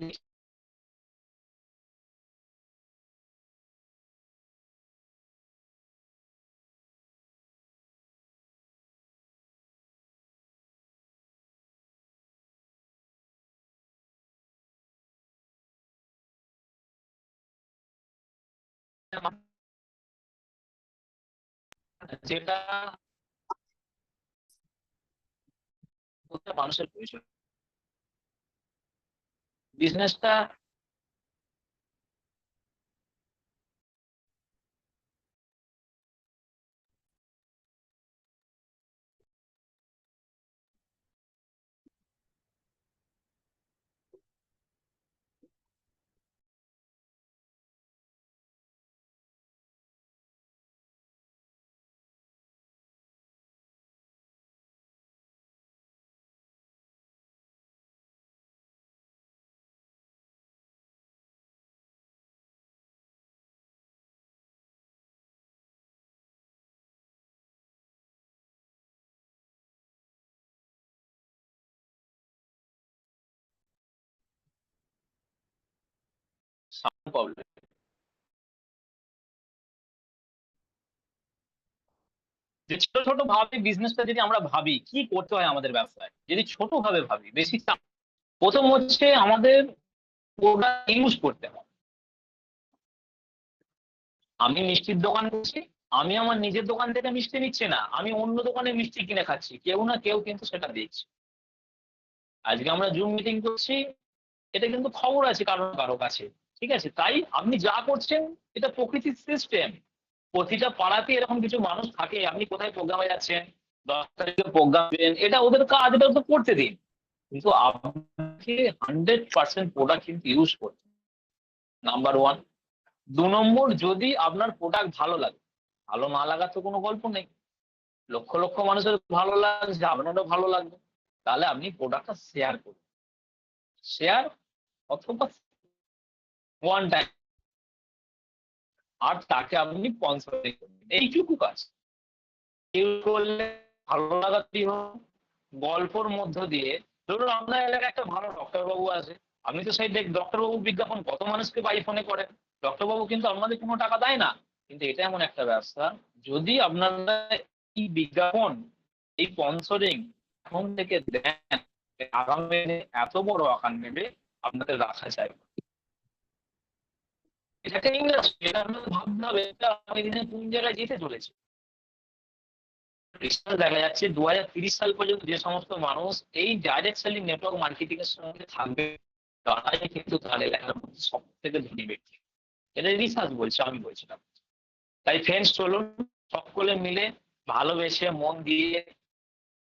যেটা মানুষের প্রয়োজন, বিজনেসটা প্রবলেম। যে ছোট ছোট ভাবে বিজনেসটা যদি আমরা ভাবি কি করতে হয় আমাদের ব্যবসায়, যদি ছোট ভাবে ভাবি, বেশি প্রথম হচ্ছে আমাদের প্রোডাক্ট ইউজ করতে হবে। আমি মিষ্টির দোকান করছি, আমি আমার নিজের দোকান থেকে মিষ্টি নিচ্ছি না, আমি অন্য দোকানে মিষ্টি কিনে খাচ্ছি, কেউ না কেউ কিন্তু সেটা দিচ্ছে। আজকে আমরা জুম মিটিং করছি, এটা কিন্তু খবর আছে কারো কারো কাছে, ঠিক আছে? তাই আপনি যা করছেন এটা প্রকৃতির সিস্টেম। প্রতিটা পাড়াতে এরকম কিছু মানুষ থাকে, আপনি কোথায় প্রোগ্রামে যাচ্ছেন, 10 তারিখে প্রোগ্রাম, এটা ওদের কাজ, এটা তো করতে দিন। কিন্তু আপনাকে 100% প্রোডাক্ট কিন্তু ইউজ করতে, নাম্বার ওয়ান। 2 নম্বর, যদি আপনার প্রোডাক্ট ভালো লাগে, ভালো না লাগার তো কোনো গল্প নেই, লক্ষ লক্ষ মানুষের ভালো লাগছে, আপনারও ভালো লাগবে, তাহলে আপনি প্রোডাক্টটা শেয়ার করুন। শেয়ার অথবা ওয়ান টাইম, আর তাকে আপনি স্পন্সরিং করবেন, এইটুকু কাজ। কেউ করলে ভালো লাগা তৈরি হোক, গল্পর মধ্য দিয়ে। ধরুন আপনার এলাকায় একটা ভালো ডক্টরবাবু আছে, আপনি তো সেই ডক্টরবাবু বিজ্ঞাপন কত মানুষকে বাই ফোনে করেন, ডক্টরবাবু কিন্তু আপনাদের কোনো টাকা দেয় না, কিন্তু এটা এমন একটা ব্যবসা, যদি আপনারা এই বিজ্ঞাপন, এই স্পন্সরিং এখন থেকে দেন, আগামী দিনে এত বড় আকার নেবে, আপনাদের রাখা যায়। এটা একটা ইন্ডাস্ট্রি, এটা আপনাদের ভাবতে হবে, এটা আগামী দিনে কোন জায়গায় যেতে চলেছে। রিসার্চ দেখা যাচ্ছে 2030 সাল পর্যন্ত যে সমস্ত মানুষ এই ডাইরেক্ট সেলিং নেটওয়ার্ক মার্কেটিং এর সঙ্গে থাকবে, তারাই কিন্তু তার এলাকার মধ্যে সব থেকে ধনী ব্যক্তি। এটা রিসার্চ বলছে, আমি বলছি না। তাই ফ্রেন্ডস, চলুন সকলে মিলে ভালোবেসে মন দিয়ে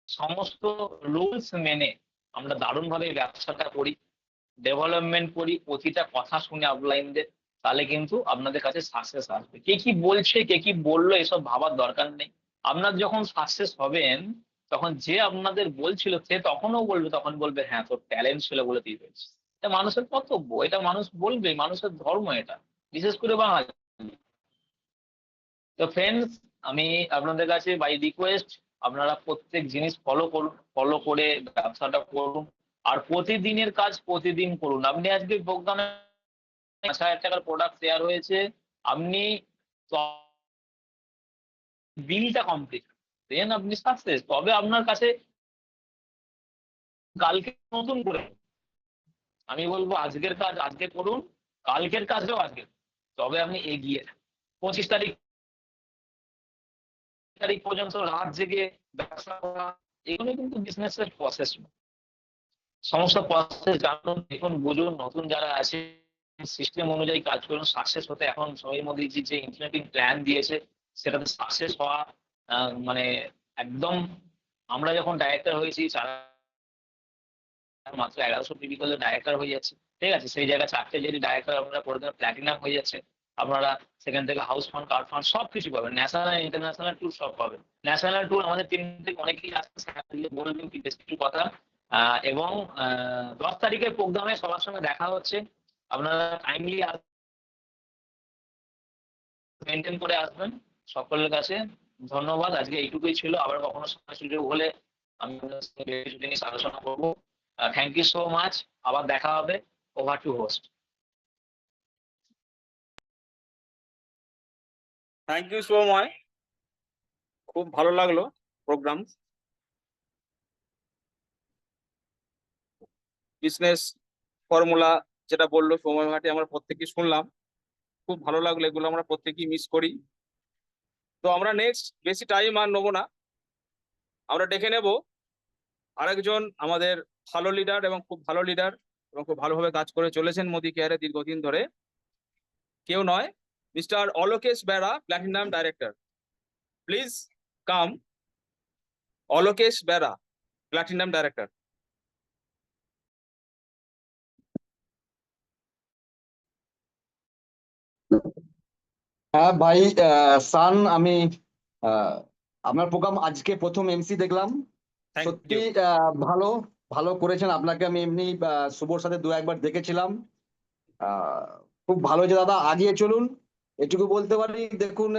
সমস্ত রুলস মেনে আমরা দারুণভাবে ব্যবসাটা করি, ডেভেলপমেন্ট করি, প্রতিটা কথা শুনে আপলাইনদের, তাহলে কিন্তু আপনাদের কাছে সাকসেস আসবে। কে কি বলছে, কে কি বললো, এসব ভাবার দরকার নেই। আপনার যখন সাকসেস হবেন, তখন যে আপনাদের বলছিল সে তখনও বলবে, তখন বলবে হ্যাঁ তোর ট্যালেন্ট ছিল বলে তুই পেয়েছিস। এটা মানুষের কর্তব্য, এটা মানুষ বলবে, মানুষের ধর্ম এটা, বিশেষ করে বাঙালি। তো ফ্রেন্ডস, আমি আপনাদের কাছে বাই রিকোয়েস্ট, আপনারা প্রত্যেক জিনিস ফলো করুন, ফলো করে ব্যবসাটা করুন, আর প্রতিদিনের কাজ প্রতিদিন করুন। আপনি আজকে প্রোগ্রামে 5,000 টাকার প্রোডাক্ট শেয়ার হয়েছে, আপনি বিলটা কমপ্লিট দেন আপনি সাকসেস। তবে আপনার কাছে কালকে নতুন করে, আমি বলবো আজকের কাজ আজকে করুন, কালকের কাজও আজকে, তবে আপনি এগিয়ে 25 তারিখ পর্যন্ত রাত জেগে ব্যবসা করা, এগুলো কিন্তু বিজনেসের প্রসেস। সমস্ত প্রসেস জানুন, দেখুন, বুঝুন, নতুন যারা আছে সিস্টেম অনুযায়ী কাজ করুন। সাকসেস হতে এখন সময় মোদীজি যে ইমপ্লিমেন্টিং প্ল্যান দিয়েছে, সেটাতে সাকসেস হওয়া মানে একদম। আমরা যখন ডাইরেক্টর হয়েছি, মাত্র 1100 টিভি করলে ডাইরেক্টর হয়ে যাচ্ছে, ঠিক আছে? সেই জায়গায় 4টে যদি ডাইরেক্টর আপনারা করে দেন, প্ল্যাটিনাম হয়ে যাচ্ছে। আপনারা সেখান থেকে হাউস ফান্ড, কার ফান্ড সব কিছু পাবেন, ন্যাশনাল ইন্টারন্যাশনাল ট্যুর সব পাবেন। ন্যাশনাল ট্যুর আমাদের টিম থেকে অনেকেই আসছে, বলবেন কি বেশ কিছু কথা। এবং 10 তারিখের প্রোগ্রামে সবার সঙ্গে দেখা হচ্ছে, আপনারা টাইমলি মেনটেন করে আসবেন। সকলের কাছে ধন্যবাদ, আজকে এইটুকুই ছিল। আবার কখনো সময় সুযোগ হলে আমি আপনাদের সঙ্গে কিছু জিনিস আলোচনা করবো। থ্যাংক ইউ সো মাচ, আবার দেখা হবে। Over to host. Thank you Soumoy, খুব ভালো লাগলো প্রোগ্রাম। বিজনেস ফর্মুলা যেটা বললো সৌময় ভাটি, আমরা প্রত্যেকেই শুনলাম, খুব ভালো লাগলো। এগুলো আমরা প্রত্যেকেই মিস করি। তো আমরা নেক্সট বেশি টাইম আর নেবো না, আমরা ডেকে নেব আরেকজন আমাদের ভালো লিডার এবং খুব ভালো লিডার এবং খুব ভালোভাবে কাজ করে চলেছেন মোদি কেয়ারে দীর্ঘদিন ধরে। কেউ নয়, mister Alokesh Bera, platinum director. Please come, Alokesh Bera, platinum director. হ্যাঁ ভাই, সান, আমি আহ, আপনার প্রোগ্রাম আজকে প্রথম এমসি দেখলাম। থ্যাংক সত্যি ইউ। ভালো ভালো করেছেন। আপনাকে আমি এমনি শুভর সাথে দু একবার দেখেছিলাম। আহ, খুব ভালো যে দাদা, আগিয়ে চলুন, এটুকু বলতে পারি। দেখুন,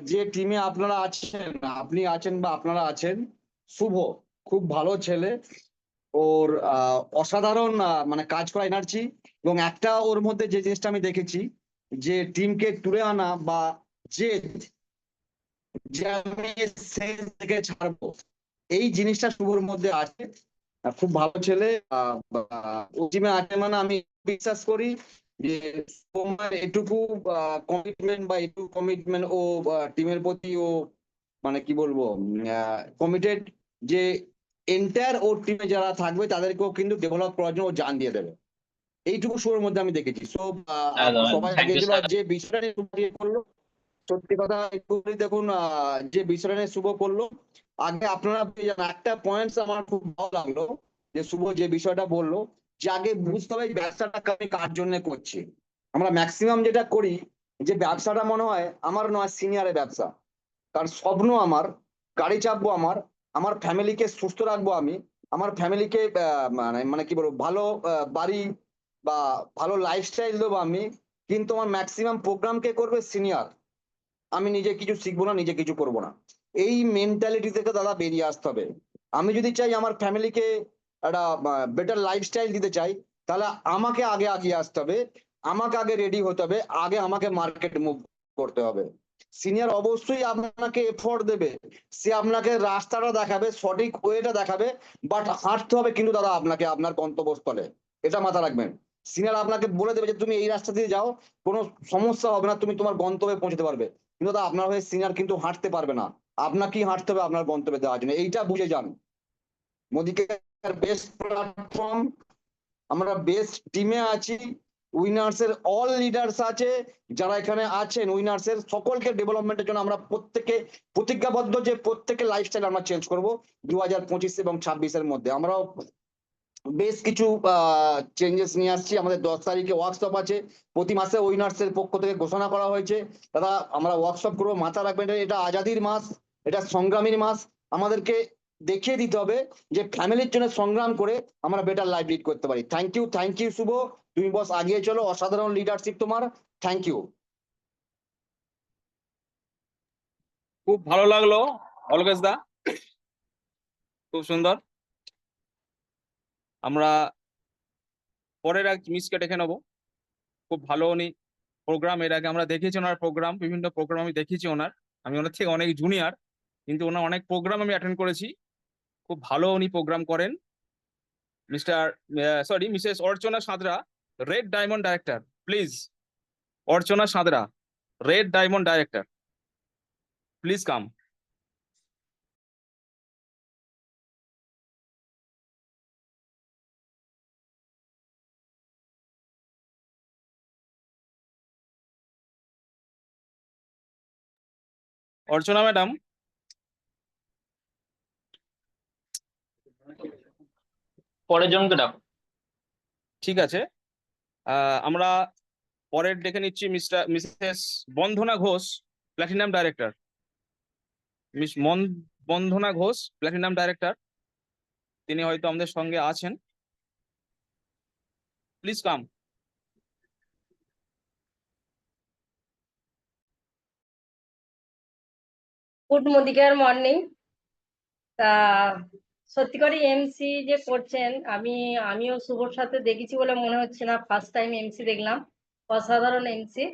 যে টিমে আপনারা আছেন, আপনি আছেন বা আপনারা আছেন, শুভ খুব ভালো ছেলে। ওর অসাধারণ মানে কাজ করা এনার্জি, এবং একটা ওর মধ্যে যে জিনিসটা আমি দেখেছি, যে টিমকে তুলে আনা বা জেদ, যে আমি সেল থেকে ছাড়বো, এই জিনিসটা শুভর মধ্যে আছে। খুব ভালো ছেলে। ও টিমে আছে মানে আমি বিশ্বাস করি যে তোমার এটুকু কমিটমেন্ট বা এটুকু কমিটমেন্ট ও টিমের প্রতি ও, মানে কি বলবো, কমিটেড, যে এন্টায়ার ওর টিমে যারা থাকবে তাদেরকেও কিন্তু ডেভেলপ করার জন্য ও জান দিয়ে দেবে। এইটুকু শোর মধ্যে আমি দেখেছি। সো একদম সবাই থ্যাংক ইউ গিয়েছিল স্যার। যে বিষয়টা নিয়ে শুভ দিয়ে করলো, সত্যি কথা একটু বলি, দেখুন যে বিষয়টা নিয়ে শুভ করলো, আগে আপনারা পেয়ে যান। একটা পয়েন্টস আমার খুব ভালো লাগলো যে শুভ যে বিষয়টা বললো, যে আগে বুঝতে হবে এই ব্যবসাটা আমি কার জন্য করছি। আমরা ম্যাক্সিমাম যেটা করি, যে ব্যবসাটা মনে হয় আমার নয় সিনিয়রের ব্যবসা, কারণ স্বপ্ন আমার গাড়ি চাপবো, আমার ফ্যামিলিকে সুস্থ রাখবো, আমি আমার ফ্যামিলিকে মানে মানে কি বলবো ভালো বাড়ি বা ভালো লাইফস্টাইল দেবো আমি। কিন্তু আমার ম্যাক্সিমাম প্রোগ্রাম কে করবে সিনিয়র, আমি নিজে কিছু শিখবো না, নিজে কিছু করবো না। এই মেন্টালিটি থেকে দাদা বেরিয়ে আসতে হবে। আমি যদি চাই আমার ফ্যামিলিকে একটা বেটার লাইফস্টাইল দিতে চাই, তাহলে আমাকে আগে আগিয়ে আসতে হবে, আমাকে আগে রেডি হতে হবে, আগে আমাকে মার্কেট মুভ করতে হবে। সিনিয়র অবশ্যই আপনাকে এফোর্ট দেবে, সে আপনাকে রাস্তাটা দেখাবে, সঠিক ওয়েটা দেখাবে, বাট হাঁটতে হবে কিন্তু দাদা আপনাকে আপনার গন্তব্যস্থলে, এটা মাথা রাখবেন। সিনিয়র আপনাকে বলে দেবে যে তুমি এই রাস্তা দিয়ে যাও, কোনো সমস্যা হবে না, তুমি তোমার গন্তব্যে পৌঁছতে পারবে। কিন্তু দাদা আপনার হয়ে সিনিয়র কিন্তু হাঁটতে পারবে না, আপনাকেই হাঁটতে হবে আপনার গন্তব্যে দেওয়ার জন্য, এইটা বুঝে যান। মোদিকে বেস্ট প্ল্যাটফর্ম, আমরা বেস্ট টিমে আছি, উইনার্স এর অল লিডার্স আছে, যারা এখানে আছেন উইনার্স এর সকলকে ডেভেলপমেন্টের জন্য আমরা প্রত্যেকে প্রতিজ্ঞাবদ্ধ যে প্রত্যেকে লাইফস্টাইল আমরা চেঞ্জ করব 2025 এবং 26-এর মধ্যে। আমরাও বেশ কিছু চেঞ্জেস নিয়ে আসছি। আমাদের 10 তারিখে ওয়ার্কশপ আছে, প্রতি মাসে উইনার্স এর পক্ষ থেকে ঘোষণা করা হয়েছে। দাদা আমরা ওয়ার্কশপ করবো, মাথা রাখবেন এটা আজাদির মাস, এটা সংগ্রামীর মাস। আমাদেরকে দেখিয়ে দিতে হবে যে ফ্যামিলির জন্য সংগ্রাম করে আমরা বেটার লাইফ লিড করতে পারি। থ্যাংক ইউ শুভ, তুমি বস আগিয়ে চলো, অসাধারণ লিডারশিপ তোমার, থ্যাংক ইউ। খুব ভালো লাগলো অলকেশ দা, খুব সুন্দর। আমরা পরের এক মিসকে ডেকে নেবো। খুব ভালো উনি প্রোগ্রাম, এর আগে আমরা দেখেছি ওনার প্রোগ্রাম, বিভিন্ন প্রোগ্রাম আমি দেখেছি ওনার। আমি ওনার থেকে অনেক জুনিয়র, কিন্তু ওনার অনেক প্রোগ্রাম আমি অ্যাটেন্ড করেছি। খুব ভালো উনি প্রোগ্রাম করেন। Mrs Archana Santra, red diamond director, please. Archana Santra, red diamond director, please come. Archana madam, পরের জনকে ডাকো। ঠিক আছে। আমরা পরের ডেকে নিচ্ছি Mrs Bandana Ghosh, platinum director. Bandana Ghosh, platinum director, তিনি হয়তো আমাদের সঙ্গে আছেন, প্লিজ কাম। গুড মোদিকার মর্নিং। তা সত্যি করে এমসি যে করছেন, আমিও শুভর সাথে দেখেছি বলে মনে হচ্ছে না, ফার্স্ট টাইম এমসি দেখলাম, অসাধারণ এমসি।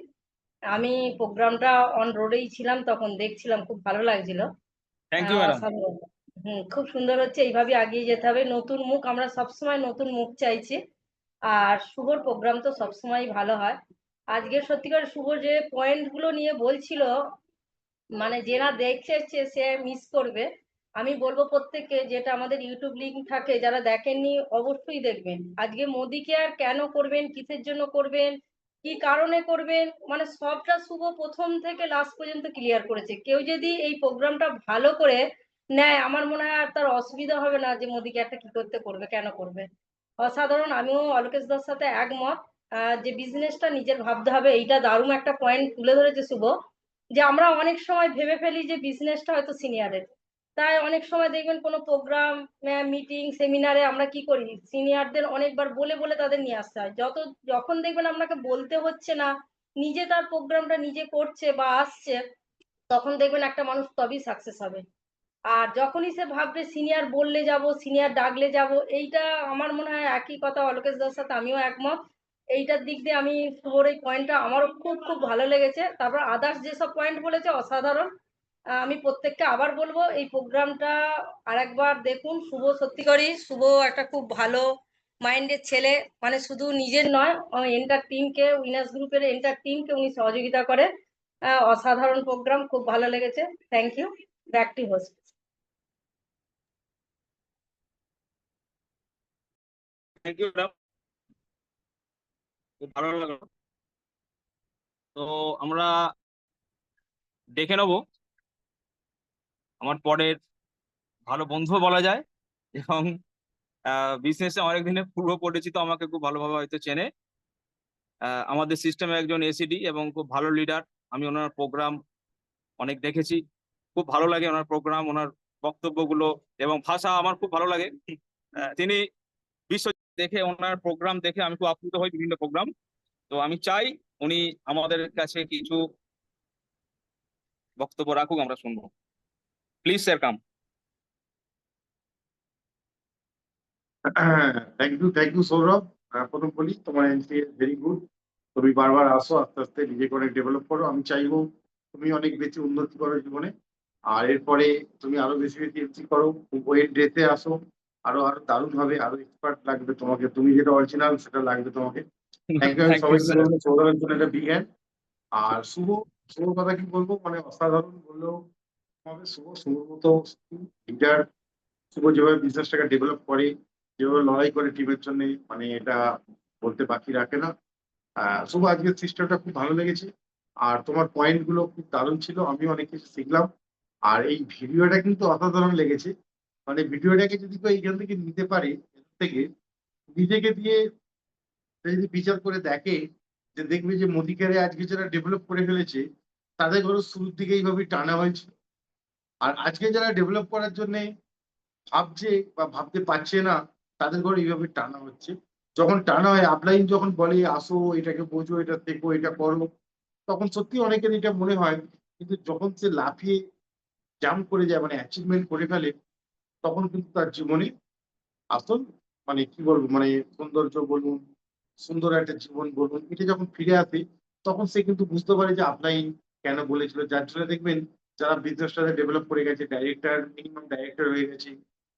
আমি প্রোগ্রামটা অন রোডেই ছিলাম, তখন দেখছিলাম, খুব ভালো লাগছিল। Thank you madam. অসাধারণ। খুব সুন্দর হচ্ছে, এইভাবে এগিয়ে যেতে হবে। নতুন মুখ, আমরা সবসময় নতুন মুখ চাইছি। আর শুভর প্রোগ্রাম তো সবসময় ভালো হয়। আজকে সত্যিকার শুভ যে পয়েন্ট গুলো নিয়ে বলছিল, মানে যারা দেখছে সে মিস করবে। আমি বলবো প্রত্যেককে, যেটা আমাদের ইউটিউব লিংক থাকে, যারা দেখেননি অবশ্যই দেখবেন। আজকে মোদিকে আর কেন করবেন, কিসের জন্য করবেন, কি কারণে করবেন, মানে সবটা শুভ প্রথম থেকে লাস্ট পর্যন্ত ক্লিয়ার করেছে। কেউ যদি এই প্রোগ্রামটা ভালো করে নেয়, আমার মনে হয় আর তার অসুবিধা হবে না যে মোদিকে একটা কি করতে করবে, কেন করবে। অসাধারণ। আমিও অলোকেশ দার সাথে একমত। যে বিজনেসটা নিজের ভাবতে হবে, এইটা দারুণ একটা পয়েন্ট তুলে ধরেছে শুভ। যে আমরা অনেক সময় ভেবে ফেলি যে বিজনেসটা হয়তো সিনিয়রের, তাই অনেক সময় দেখবেন কোনো প্রোগ্রাম, মিটিং, সেমিনারে আমরা কি করি, সিনিয়রদের অনেকবার বলে বলে তাদের নিয়ে আসতে হয়। যখন দেখবেন আপনাকে বলতে হচ্ছে না, নিজে তার প্রোগ্রামটা নিজে করছে বা আসছে, তখন দেখবেন একটা মানুষ তবেই সাকসেস হবে। আর যখনই সে ভাববে সিনিয়র বললে যাব, সিনিয়র ডাকলে যাব, এইটা আমার মনে হয় একই কথা অলোকেশ দার সাথে আমিও একমত। এইটার দিক দিয়ে আমি শুভর এই পয়েন্টটা আমারও খুব খুব ভালো লেগেছে। তারপর আদার্স যেসব পয়েন্ট বলেছে অসাধারণ। আমি প্রত্যেককে আবার বলবো এই প্রোগ্রামটা আরেকবার দেখুন। শুভ সত্যিকারই, শুভ একটা খুব ভালো মাইন্ডের ছেলে, মানে শুধু নিজের নয়, এন্টার টিমকে, উইনার্স গ্রুপের এন্টার টিমকে উনি সহযোগিতা করে। অসাধারণ প্রোগ্রাম, খুব ভালো লেগেছে। Thank you. Back to host. Thank you madam, খুব ভালো লাগলো। তো আমরা দেখে নেব আমার পরের ভালো বন্ধু বলা যায়, এবং বিজনেসে অনেক দিনের পূর্ব পরিচিত, আমাকে খুব ভালোভাবে হয়তো চেনে। আমাদের সিস্টেমে একজন এসিডি এবং খুব ভালো লিডার। আমি ওনার প্রোগ্রাম অনেক দেখেছি, খুব ভালো লাগে ওনার প্রোগ্রাম, ওনার বক্তব্যগুলো এবং ভাষা আমার খুব ভালো লাগে। তিনি বিশ্ব দেখে, ওনার প্রোগ্রাম দেখে আমি খুব আপ্লুত হই, বিভিন্ন প্রোগ্রাম। তো আমি চাই উনি আমাদের কাছে কিছু বক্তব্য রাখুক, আমরা শুনবো। Please sir, come. Thank you Sourav. প্রথম বলি তোমার এনসিএ ভেরি গুড। তুমি বারবার আসো, আস্তে আস্তে নিজেকে অনেক ডেভেলপ করো। আমি চাইবো তুমি অনেক বেশি উন্নতি করো জীবনে, আর এরপরে তুমি আরো বেশি বেশি এনসি করো, ওয়েট ডেতে আসো, আরো আরো দারুণ হবে, আরো এক্সপার্ট লাগবে তোমাকে, তুমি যেটা অরিজিনাল সেটা লাগবে তোমাকে। Thank you. আমি থ্যাংক ইউ সবাইকে স্যার। বলবো সৌরভের জন্য একটা বিগ হ্যান্ড। আর শুভ, শুভ কথা কি বলবো, মানে অসাধারণ বললেও হবে। শুভর মতো লিডার, শুভ যেভাবে বিজনেসটাকে ডেভেলপ করে, যেভাবে লড়াই করে টিমের জন্য, মানে এটা বলতে বাকি রাখে না। শুভ, আজকের সিস্টেমটা খুব ভালো লেগেছে, আর তোমার পয়েন্ট গুলো খুব দারুণ ছিল, আমি অনেক কিছু শিখলাম। আর এই ভিডিওটা কিন্তু অসাধারণ লেগেছে, মানে ভিডিওটাকে যদি কেউ এইখান থেকে নিতে পারে, এর থেকে নিজেকে দিয়ে যদি বিচার করে দেখে, যে দেখবে যে মোদিকেরে আজকে যারা ডেভেলপ করে ফেলেছে, তাদের ঘরে শুরুর দিকে এইভাবেই টানা হয়েছে। আর আজকে যারা ডেভেলপ করার জন্য ভাবছে বা ভাবতে পারছে না, তাদের ঘরে এইভাবে টানা হচ্ছে। যখন টানা হয়, আপলাইন যখন বলে আসো, এটাকে বোঝো, এটা দেখো, এটা করো, তখন সত্যি অনেকের এটা মনে হয়। কিন্তু যখন সে লাফিয়ে জাম্প করে যায়, মানে অ্যাচিভমেন্ট করে ফেলে, তখন কিন্তু তার জীবনে আসল, মানে কি বলবো, মানে সৌন্দর্য বলুন, সুন্দর একটা জীবন বলুন, এটা যখন ফিরে আসে, তখন সে কিন্তু বুঝতে পারে যে আপলাইন কেন বলেছিল। যার জন্য দেখবেন যারা বিজনেসটাকে ডেভেলপ করে গেছে, ডাইরেক্টর, মিনিমাম ডাইরেক্টর হয়ে গেছে,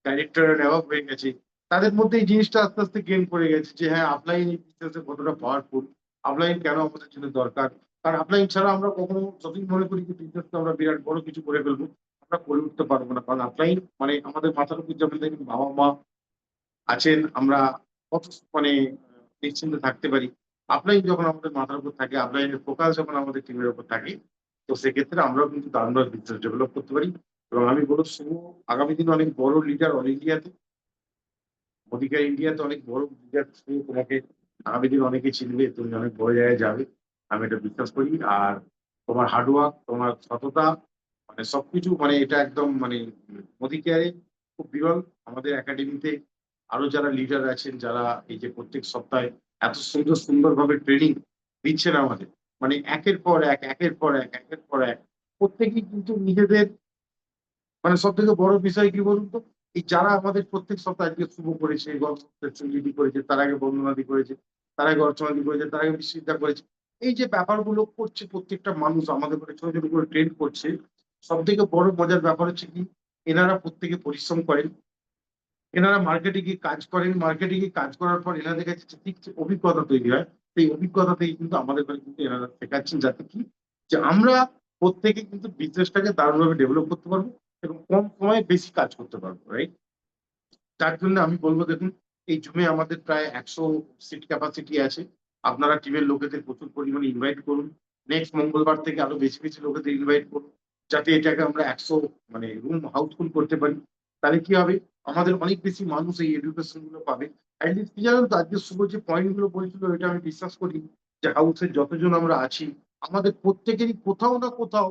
ডাইরেক্টরের অ্যাওয়ার্ড হয়ে গেছে, তাদের মধ্যে এই জিনিসটা আস্তে আস্তে গেইন করে গেছে যে হ্যাঁ, আপলাইন এই বিজনেসে কতটা পাওয়ারফুল, আপলাইন কেন আমাদের জন্য দরকার। কারণ আপলাইন ছাড়া আমরা কখনো, যতই মনে করি যে বিজনেসকে আমরা বিরাট বড় কিছু করে ফেলবো, আমরা করে উঠতে পারবো না। কারণ আপলাইন মানে আমাদের মাথার উপর যেমন দেখবেন বাবা মা আছেন, আমরা কত মানে নিশ্চিন্তে থাকতে পারি। আপলাইন যখন আমাদের মাথার উপর থাকে, আপলাইনের ফোকাস যখন আমাদের টিমের উপর থাকে, তো সেক্ষেত্রে আমরাও কিন্তু দারুণভাবে বিজনেস ডেভেলপ করতে পারি। এবং আমি বলবো শুভ আগামী দিনে অনেক বড় লিডার অল ইন্ডিয়াতে, মোদিকা ইন্ডিয়াতে অনেক বড় লিডার, তোমাকে আগামী দিন অনেকে চিনবে, তুমি অনেক বড় জায়গায় যাবে, আমি এটা বিশ্বাস করি। আর তোমার হার্ডওয়ার্ক, তোমার সততা, মানে সবকিছু, মানে এটা একদম মানে মোদি কেয়ারে খুব বিরল। আমাদের একাডেমিতে আরো যারা লিডার আছেন, যারা এই যে প্রত্যেক সপ্তাহে এত সুন্দর সুন্দর ভাবে ট্রেনিং দিচ্ছেন আমাদের, মানে একের পর এক, একের পর এক, একের পর এক, প্রত্যেকেই কিন্তু নিজেদের, মানে সব থেকে বড় বিষয় কি বলুন তো, এই যারা আমাদের প্রত্যেক সপ্তাহে, আজকে শুভ করেছে, গত সপ্তাহে চুঙ্গিদি করেছে, তার আগে বন্দনাদি করেছে, তার আগে অর্চনাদি করেছে, তার আগে বিশ্ববিদ্যা করেছে, এই যে ব্যাপারগুলো করছে প্রত্যেকটা মানুষ আমাদের করে ছোট ছোট করে ট্রেন করছে। সব থেকে বড় মজার ব্যাপার হচ্ছে কি, এনারা প্রত্যেকে পরিশ্রম করেন, এনারা মার্কেটে গিয়ে কাজ করেন, মার্কেটে গিয়ে কাজ করার পর এনাদের কাছে ঠিক যে অভিজ্ঞতা তৈরি হয়, সেই অভিজ্ঞতা থেকে কিন্তু আমাদের কাছে কিন্তু এনারা শেখাচ্ছেন, যাতে কি, যে আমরা প্রত্যেকে কিন্তু বিজনেসটাকে দারুণভাবে ডেভেলপ করতে পারবো এবং কম সময়ে বেশি কাজ করতে পারবো, রাইট? তার জন্য আমি বলবো, দেখুন এই জুমে আমাদের প্রায় 100 সিট ক্যাপাসিটি আছে। আপনারা টিমের লোকেদের প্রচুর পরিমাণে ইনভাইট করুন, নেক্সট মঙ্গলবার থেকে আরো বেশি বেশি লোকেদের ইনভাইট করুন, যাতে এটাকে আমরা 100 মানে রুম হাউসফুল করতে পারি। তাহলে কি হবে, আমাদের অনেক বেশি মানুষ এই এডুকেশন গুলো পাবে। অ্যাটলিস্ট কি জানেন তো, আজকে শুভ যে পয়েন্ট গুলো বলেছিল, এটা আমি বিশ্বাস করি যে হাউসের যতজন আমরা আছি, আমাদের প্রত্যেকেরই কোথাও না কোথাও,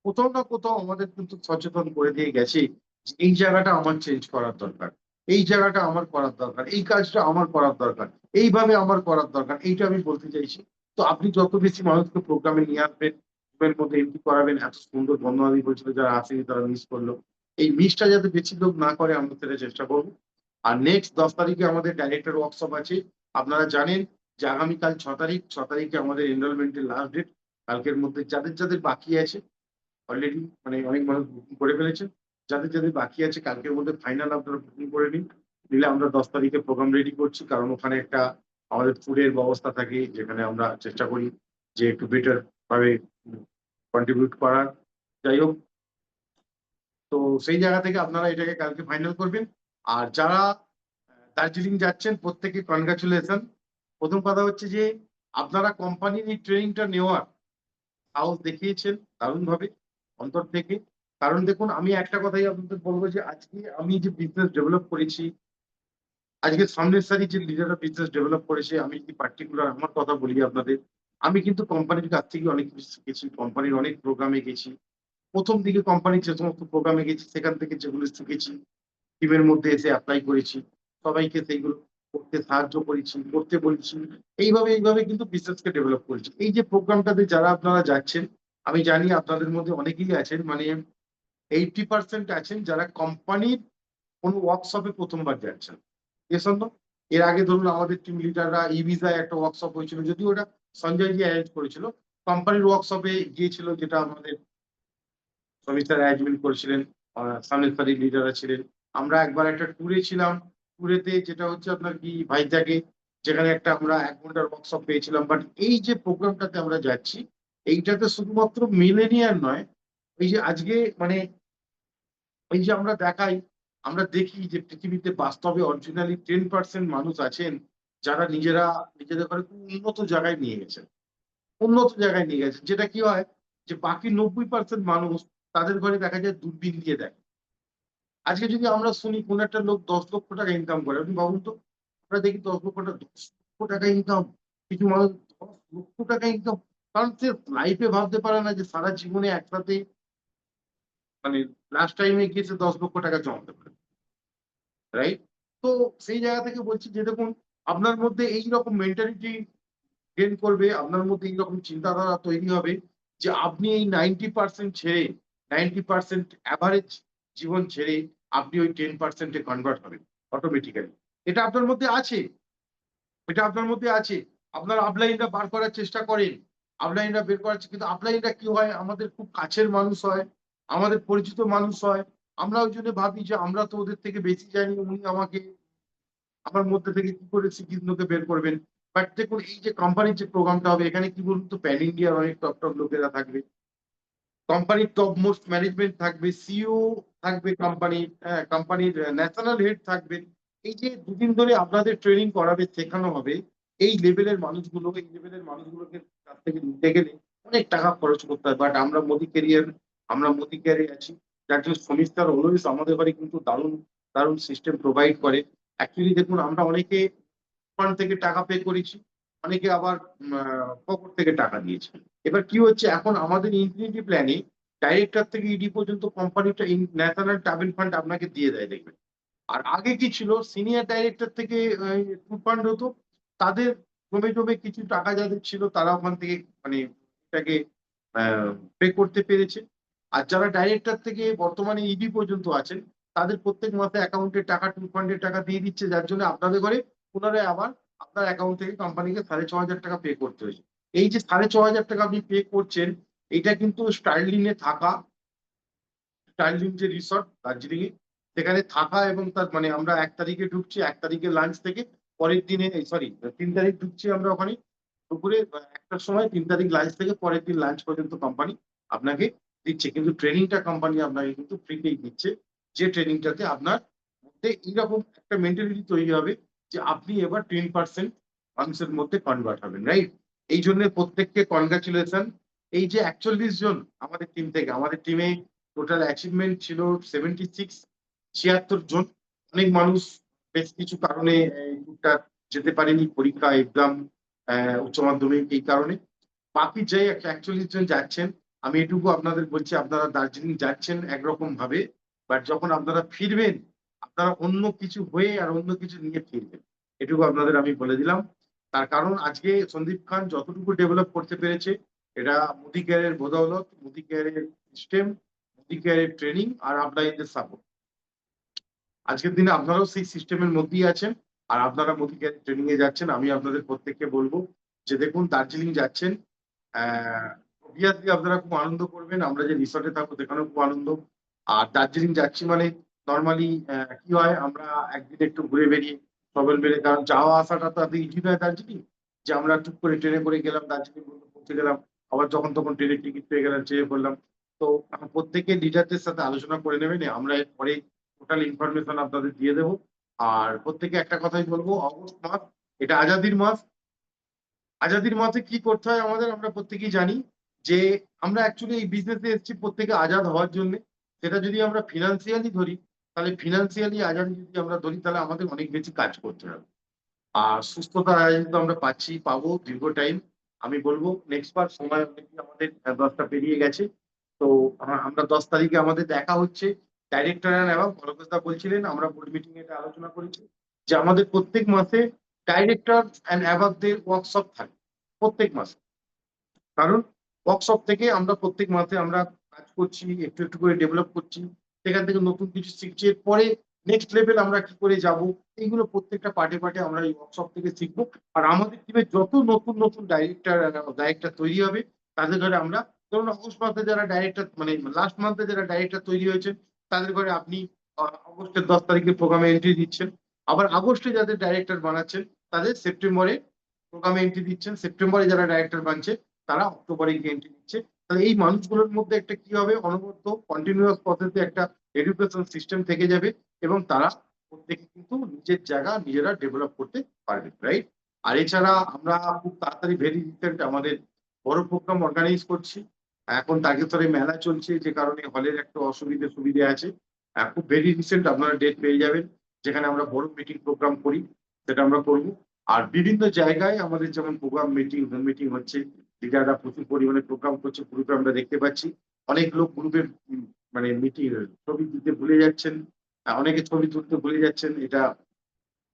কোথাও না কোথাও আমাদের কিন্তু সচেতন করে দিয়ে গেছে যে এই জায়গাটা আমার চেঞ্জ করার দরকার, এই জায়গাটা আমার করার দরকার, এই কাজটা আমার করার দরকার, এইভাবে আমার করার দরকার, এইটা আমি বলতে চাইছি। তো আপনি যত বেশি মানুষকে প্রোগ্রামে নিয়ে আসবেন, গ্রুপের মধ্যে এন্ট্রি করাবেন, এত সুন্দর বন্ধুবান্ধব বলছিল যারা আসেনি তারা মিস করলো, এই মিসটা যাতে বেশি লোক না করে, আমরা সেটা চেষ্টা করবো। আর নেক্সট 10 তারিখে আমাদের ডাইরেক্টর ওয়ার্কশপ আছে। আপনারা জানেন যে আগামীকাল 6 তারিখে আমাদের এনরোলমেন্টের লাস্ট ডেট। কালকের মধ্যে যাদের যাদের বাকি আছে, অলরেডি মানে অনেক মানুষ বুকিং করে ফেলেছেন, যাদের যাদের বাকি আছে কালকের মধ্যে ফাইনাল আপনারা বুকিং করে নিন, নিলে আমরা 10 তারিখে প্রোগ্রাম রেডি করছি। কারণ ওখানে একটা আমাদের ফুডের ব্যবস্থা থাকে, যেখানে আমরা চেষ্টা করি যে একটু বেটার ভাবে কন্ট্রিবিউট করার। যাই হোক, তো সেই জায়গা থেকে আপনারা এটাকে কালকে ফাইনাল করবেন। আর যারা দার্জিলিং যাচ্ছেন প্রত্যেকে কনগ্রাচুলেশন। প্রথম কথা হচ্ছে যে আপনারা কোম্পানির এই ট্রেনিংটা নেওয়ার সাহস দেখিয়েছেন দারুণভাবে অন্তর থেকে। কারণ দেখুন, আমি একটা কথাই আপনাদের বলবো যে আজকে আমি যে বিজনেস ডেভেলপ করেছি, আজকে সামনের সারি যে লিডাররা বিজনেস ডেভেলপ করেছে, আমি যদি পার্টিকুলার আমার কথা বলি আপনাদের, আমি কিন্তু কোম্পানির কাছ থেকে অনেক কিছু শিখেছি, কোম্পানির অনেক প্রোগ্রামে গেছি। প্রথম দিকে কোম্পানির যে সমস্ত প্রোগ্রামে গেছি সেখান থেকে যেগুলো শিখেছি টিমের মধ্যে এসে অ্যাপ্লাই করেছি, সবাইকে সেইগুলো করতে সাহায্য করেছি, করতে বলছি। এইভাবে কিন্তু বিজনেসকে ডেভেলপ করেছি। এই যে প্রোগ্রামটাতে যারা আপনারা যাচ্ছেন, আমি জানি আপনাদের মধ্যে অনেকেই আছেন, মানে 80% আছেন যারা কোম্পানির কোনো ওয়ার্কশপে প্রথমবার যাচ্ছেন। এসব এর আগে ধরুন আমাদের টিম লিডাররা ইভিজায় একটা ওয়ার্কশপ হয়েছিল, যদিও ওটা সঞ্জয় জি অ্যারেঞ্জ করেছিল। কোম্পানির ওয়ার্কশপে গিয়েছিল, যেটা আমাদের সমীর স্যার অ্যারেঞ্জমেন্ট করেছিলেন, সামনের সারির লিডাররা ছিলেন। আমরা একবার একটা ট্যুরে ছিলাম, ট্যুরেতে যেটা হচ্ছে আপনার কি ভাইজ্যাগে, যেখানে একটা আমরা 1 ঘন্টার ওয়ার্কশপ পেয়েছিলাম। বাট এই যে প্রোগ্রামটাতে আমরা যাচ্ছি, এইটাতে শুধুমাত্র মিলেনিয়ার নয়, এই যে আজকে মানে এই যে আমরা দেখাই, আমরা দেখি যে পৃথিবীতে বাস্তবে অরিজিনালি 10% মানুষ আছেন যারা নিজেদের ঘরে খুব উন্নত জায়গায় নিয়ে গেছেন, যেটা কি হয় যে বাকি 90% মানুষ তাদের ঘরে দেখা যায় দূরবীন দিয়ে দেখে। আজকে যদি আমরা শুনি কোন একটা লোক 10 লক্ষ টাকা ইনকাম করে, আপনি ভাবুন তো, আমরা দেখি 10 লক্ষ টাকা ইনকাম, কিছু মানুষ 10 লক্ষ টাকা ইনকাম, কারণ সে লাইফে ভাবতে পারে না যে সারা জীবনে একসাথে মানে লাস্ট টাইমে গিয়েছে 10 লক্ষ টাকা জমাতে পারে, রাইট? তো সেই জায়গা থেকে বলছি যে দেখুন, আপনার মধ্যে এইরকম মেন্টালিটি গেন করবে, আপনার মধ্যে এইরকম চিন্তাধারা তৈরি হবে যে আপনি এই 90% ছেড়ে, 90% অ্যাভারেজ জীবন ছেড়ে আপনি ওই 10% কনভার্ট হবেন অটোমেটিক্যালি। এটা আপনার মধ্যে আছে, আপনার আপলাইনটা বার করার চেষ্টা করেন, আপলাইনটা বের করার, কিন্তু আপলাইনটা কি হয়, আমাদের খুব কাছের মানুষ হয়, আমাদের পরিচিত মানুষ হয়। আমরা ওই জন্য ভাবি যে আমরা তো ওদের থেকে বেশি জানি, উনি আমাকে আমার মধ্যে থেকে কি করে সিকিজনোকে বের করবেন। বাট দেখুন, এই যে কোম্পানির যে প্রোগ্রামটা হবে, এখানে কি বলুন তো, প্যান ইন্ডিয়ার অনেক টপ লোকেরা থাকবে, কোম্পানির টপ মোস্ট ম্যানেজমেন্ট থাকবে, সিইও থাকবে, কোম্পানির ন্যাশনাল হেড থাকবে। এই যে 2 দিন ধরে আপনাদের ট্রেনিং করাবে, শেখানো হবে, এই লেভেলের মানুষগুলোকে কাছ থেকে নিতে গেলে অনেক টাকা খরচ করতে হয়। বাট আমরা মোদি কেয়ারে আছি, যার জন্য সমীর স্যার অলওয়েজ আমাদের বাড়ি কিন্তু দারুণ সিস্টেম প্রোভাইড করে। অ্যাকচুয়ালি দেখুন, আমরা অনেকে ফান্ড থেকে টাকা পে করেছি, অনেকে আবার পকেট থেকে টাকা দিয়েছি। এবার কি হচ্ছে, এখন আমাদের ইনফিনিটি প্ল্যানে ডাইরেক্টর থেকে ইডি পর্যন্ত কোম্পানিটা ন্যাশনাল ট্রাভেল ফান্ড আপনাকে দিয়ে দেয়, দেখবেন। আর আগে কি ছিল, সিনিয়র ডাইরেক্টর থেকে ট্যুর ফান্ড হতো, তাদের জমে কিছু টাকা যাদের ছিল তারা ওখান থেকে মানে এটাকে পে করতে পেরেছে। আর যারা ডাইরেক্টর থেকে বর্তমানে ইডি পর্যন্ত আছেন, তাদের প্রত্যেক মাসে অ্যাকাউন্টে টাকা, ট্যুর ফান্ডের টাকা দিয়ে দিচ্ছে, যার জন্য আপনাদের ঘরে পুনরায় আবার আপনার অ্যাকাউন্ট থেকে কোম্পানিকে 6,500 টাকা পে করতে হয়েছে। এই যে 6,500 টাকা আপনি পে করছেন, এটা কিন্তু স্টার্লিংয়ে থাকা, স্টার্লিং যে রিসর্ট দার্জিলিং এ, সেখানে থাকা, এবং তার মানে আমরা 1 তারিখে ঢুকছি, 1 তারিখে লাঞ্চ থেকে পরের দিনে 3 তারিখ ঢুকছি আমরা ওখানে দুপুরে 1টার সময়, 3 তারিখ লাঞ্চ থেকে পরের দিন লাঞ্চ পর্যন্ত কোম্পানি আপনাকে দিচ্ছে। কিন্তু ট্রেনিংটা কোম্পানি আপনাকে কিন্তু ফ্রিতেই দিচ্ছে, যে ট্রেনিংটাতে আপনার মধ্যে এইরকম একটা মেন্টালিটি তৈরি হবে যে আপনি এবার 10% মানুষের মধ্যে কনভার্ট হবেন, রাইট? এই জন্য প্রত্যেককে কনগ্রাচুলেশন। এই যে 41 জন আমাদের টিম থেকে, আমাদের টিমে টোটাল অ্যাচিভমেন্ট ছিল 76 জন। অনেক মানুষ বেশ কিছু কারণে এই ট্যুরটা যেতে পারেনি, পরীক্ষা, এক্সাম, উচ্চ মাধ্যমিক, এই কারণে। বাকি যে 41 জন যাচ্ছেন, আমি এটুকু আপনাদের বলছি, আপনারা দার্জিলিং যাচ্ছেন একরকম ভাবে, বাট যখন আপনারা ফিরবেন, আপনারা অন্য কিছু হয়ে আর অন্য কিছু নিয়ে ফিরবেন, এটুকু আপনাদের আমি বলে দিলাম। তার কারণ আজকে সন্দীপ খান যতটুকু ডেভেলপ করতে পেরেছে, এটা মোদি কেয়ারের বদৌলত, মোদি কেয়ারের সিস্টেম, মোদি কেয়ারের ট্রেনিং আর আপনাদের সাপোর্ট। আজকের দিনে আপনারাও সেই সিস্টেমের মধ্যেই আছেন, আর আপনারা মোদি কেয়ারের ট্রেনিং এ যাচ্ছেন। আমি আপনাদের প্রত্যেককে বলবো যে দেখুন, দার্জিলিং যাচ্ছেন, অবভিয়াসলি আপনারা খুব আনন্দ করবেন, আমরা যে রিসর্টে থাকবো সেখানেও খুব আনন্দ। আর দার্জিলিং যাচ্ছি মানে নর্মালি কি হয়, আমরা একদিন একটু ঘুরে বেরিয়ে সবাই মিলে, কারণ যাওয়া আসাটা তো এত ইজি নয় দার্জিলিং, যে আমরা টুক করে ট্রেনে করে গেলাম, দার্জিলিং পৌঁছে গেলাম, আবার যখন তখন ট্রেনের টিকিট পেয়ে গেলাম, চেয়ে পড়লাম। তো প্রত্যেকের লিডারদের সাথে আলোচনা করে নেবেন, আমরা এরপরে টোটাল ইনফরমেশন আপনাদের দিয়ে দেবো। আর প্রত্যেকে একটা কথাই বলবো, অগস্ট মাস এটা আজাদির মাস। আজাদির মাসে কি করতে হয় আমাদের, আমরা প্রত্যেকেই জানি যে আমরা অ্যাকচুয়ালি এই বিজনেসে এসেছি প্রত্যেকে আজাদ হওয়ার জন্য। সেটা যদি আমরা ফিনান্সিয়ালি ধরি, তাহলে ফিনান্সিয়ালি আজাদ যদি আমরা ধরি, তাহলে আমাদের অনেক বেশি কাজ করতে হবে। আর সুস্থতা কিন্তু আমরা পাবো দীর্ঘ টাইম। আমি বলবো নেক্সট বার সময় অলরেডি আমাদের 10টা পেরিয়ে গেছে। তো আমরা 10 তারিখে আমাদের দেখা হচ্ছে। ডাইরেক্টর এবং কলকাতা বলছিলেন, আমরা বোর্ড মিটিং এটা আলোচনা করেছি যে আমাদের প্রত্যেক মাসে ডাইরেক্টর অ্যান্ড অ্যাবাভদের ওয়ার্কশপ থাকে প্রত্যেক মাসে। কারণ ওয়ার্কশপ থেকে আমরা প্রত্যেক মাসে আমরা কাজ করছি, একটু একটু করে ডেভেলপ করছি, সেখান থেকে নতুন কিছু শিখছি। পরে নেক্সট লেভেল আমরা কি করে যাব, এইগুলো প্রত্যেকটা পার্টে পার্টে আমরা এই ওয়ার্কশপ থেকে শিখবো। আর আমাদের টিমে যত নতুন নতুন ডাইরেক্টর তৈরি হবে, তাদের ঘরে আমরা, ধরুন অগস্ট মাসে যারা ডাইরেক্টর, মানে লাস্ট মান্থে যারা ডাইরেক্টর তৈরি হয়েছেন, তাদের ঘরে আপনি অগস্টের 10 তারিখে প্রোগ্রামে এন্ট্রি দিচ্ছেন। আবার আগস্টে যাদের ডাইরেক্টর বানাচ্ছেন, তাদের সেপ্টেম্বরে প্রোগ্রামে এন্ট্রি দিচ্ছেন। সেপ্টেম্বরে যারা ডাইরেক্টর বানছে, তারা অক্টোবরে গিয়ে এন্ট্রি দিচ্ছে। তাহলে এই মানুষগুলোর মধ্যে একটা কি হবে, অনবরত কন্টিনিউয়াস প্রসেসে একটা এডুকেশন সিস্টেম থেকে যাবে, এবং তারা প্রত্যেকে কিন্তু নিজের জায়গা নিজেরা ডেভেলপ করতে পারবে, রাইট? আর এছাড়া আমরা খুব তাড়াতাড়ি ভেরি রিসেন্ট আমাদের বড় প্রোগ্রাম অর্গানাইজ করছি। এখন তারকেশ্বরে মেলা চলছে, যে কারণে হলের একটা সুবিধে আছে। খুব ভেরি রিসেন্ট আপনারা ডেট পেয়ে যাবেন, যেখানে আমরা বড় মিটিং প্রোগ্রাম করি, সেটা আমরা করবো। আর বিভিন্ন জায়গায় আমাদের যেমন প্রোগ্রাম মিটিং, হোম মিটিং হচ্ছে, লিডাররা প্রচুর পরিমাণে প্রোগ্রাম করছে, গ্রুপে আমরা দেখতে পাচ্ছি। অনেক লোক গ্রুপে মানে মিটিং ছবি দিতে ভুলে যাচ্ছেন, অনেকে ছবি তুলতে ভুলে যাচ্ছেন। এটা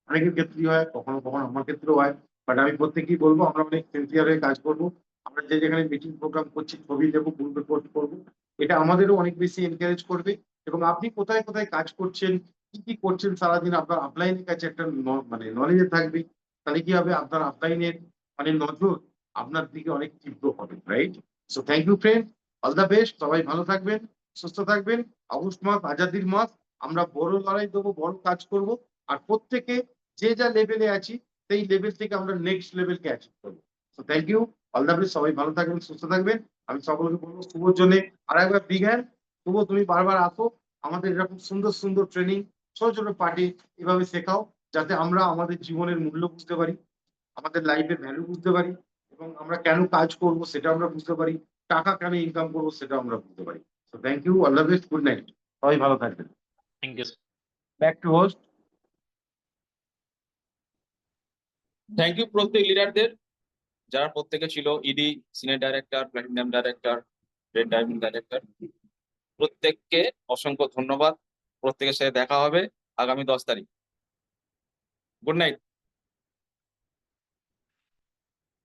অনেকের ক্ষেত্রেই হয়, কখনো কখনো আমার ক্ষেত্রেও হয়। বাট আমি প্রত্যেকেই বলবো, আমরা অনেক সিনসিয়ার হয়ে কাজ করবো। আমরা যে যেখানে মিটিং প্রোগ্রাম করছি, ছবি দেবো, গ্রুপে পোস্ট করবো। এটা আমাদেরও অনেক বেশি এনকারেজ করবে। এবং আপনি কোথায় কোথায় কাজ করছেন, কি কি করছেন সারাদিন, আপনার আপলাইনের কাছে একটা মানে নলেজে থাকবে। তাহলে কি হবে, আপনার আপলাইনের মানে নজর আপনার দিকে অনেক তীব্র হবে, right? So thank you friend, all the best, সবাই ভালো থাকবেন, সুস্থ থাকবেন। অগস্ট মাস আজাদির মাস, আমরা বড় লড়াই দেবো, বড় কাজ করব। আর প্রত্যেকে যে যা লেভেলে আছি, সেই লেভেল থেকে আমরা নেক্সট লেভেলকে অ্যাচিভ করবো। So thank you, all the best, সবাই ভালো থাকবেন, সুস্থ থাকবেন। আমি সকলকে বলবো শুভর জন্য আর একবার বিগ হ্যান্ড। শুভ, তুমি বারবার আসো, আমাদের এরকম সুন্দর সুন্দর ট্রেনিং, ছোট ছোট পার্টি এভাবে শেখাও, যাতে আমরা আমাদের জীবনের মূল্য বুঝতে পারি, আমাদের লাইফের ভ্যালু বুঝতে পারি, এবং আমরা কেন কাজ করব সেটা আমরা বুঝতে পারি, টাকা কেন ইনকাম করবো সেটা আমরা বুঝতে পারি। So thank you, all the best, good night, সবাই ভালো থাকবেন। Thank you. Back to host. Thank you প্রত্যেক লিডারদের, যারা প্রত্যেকে ছিল ED, senior director, platinum director, red diamond director. প্রত্যেককে অসংখ্য ধন্যবাদ। প্রত্যেকের সাথে দেখা হবে আগামী 10 তারিখ। Good night.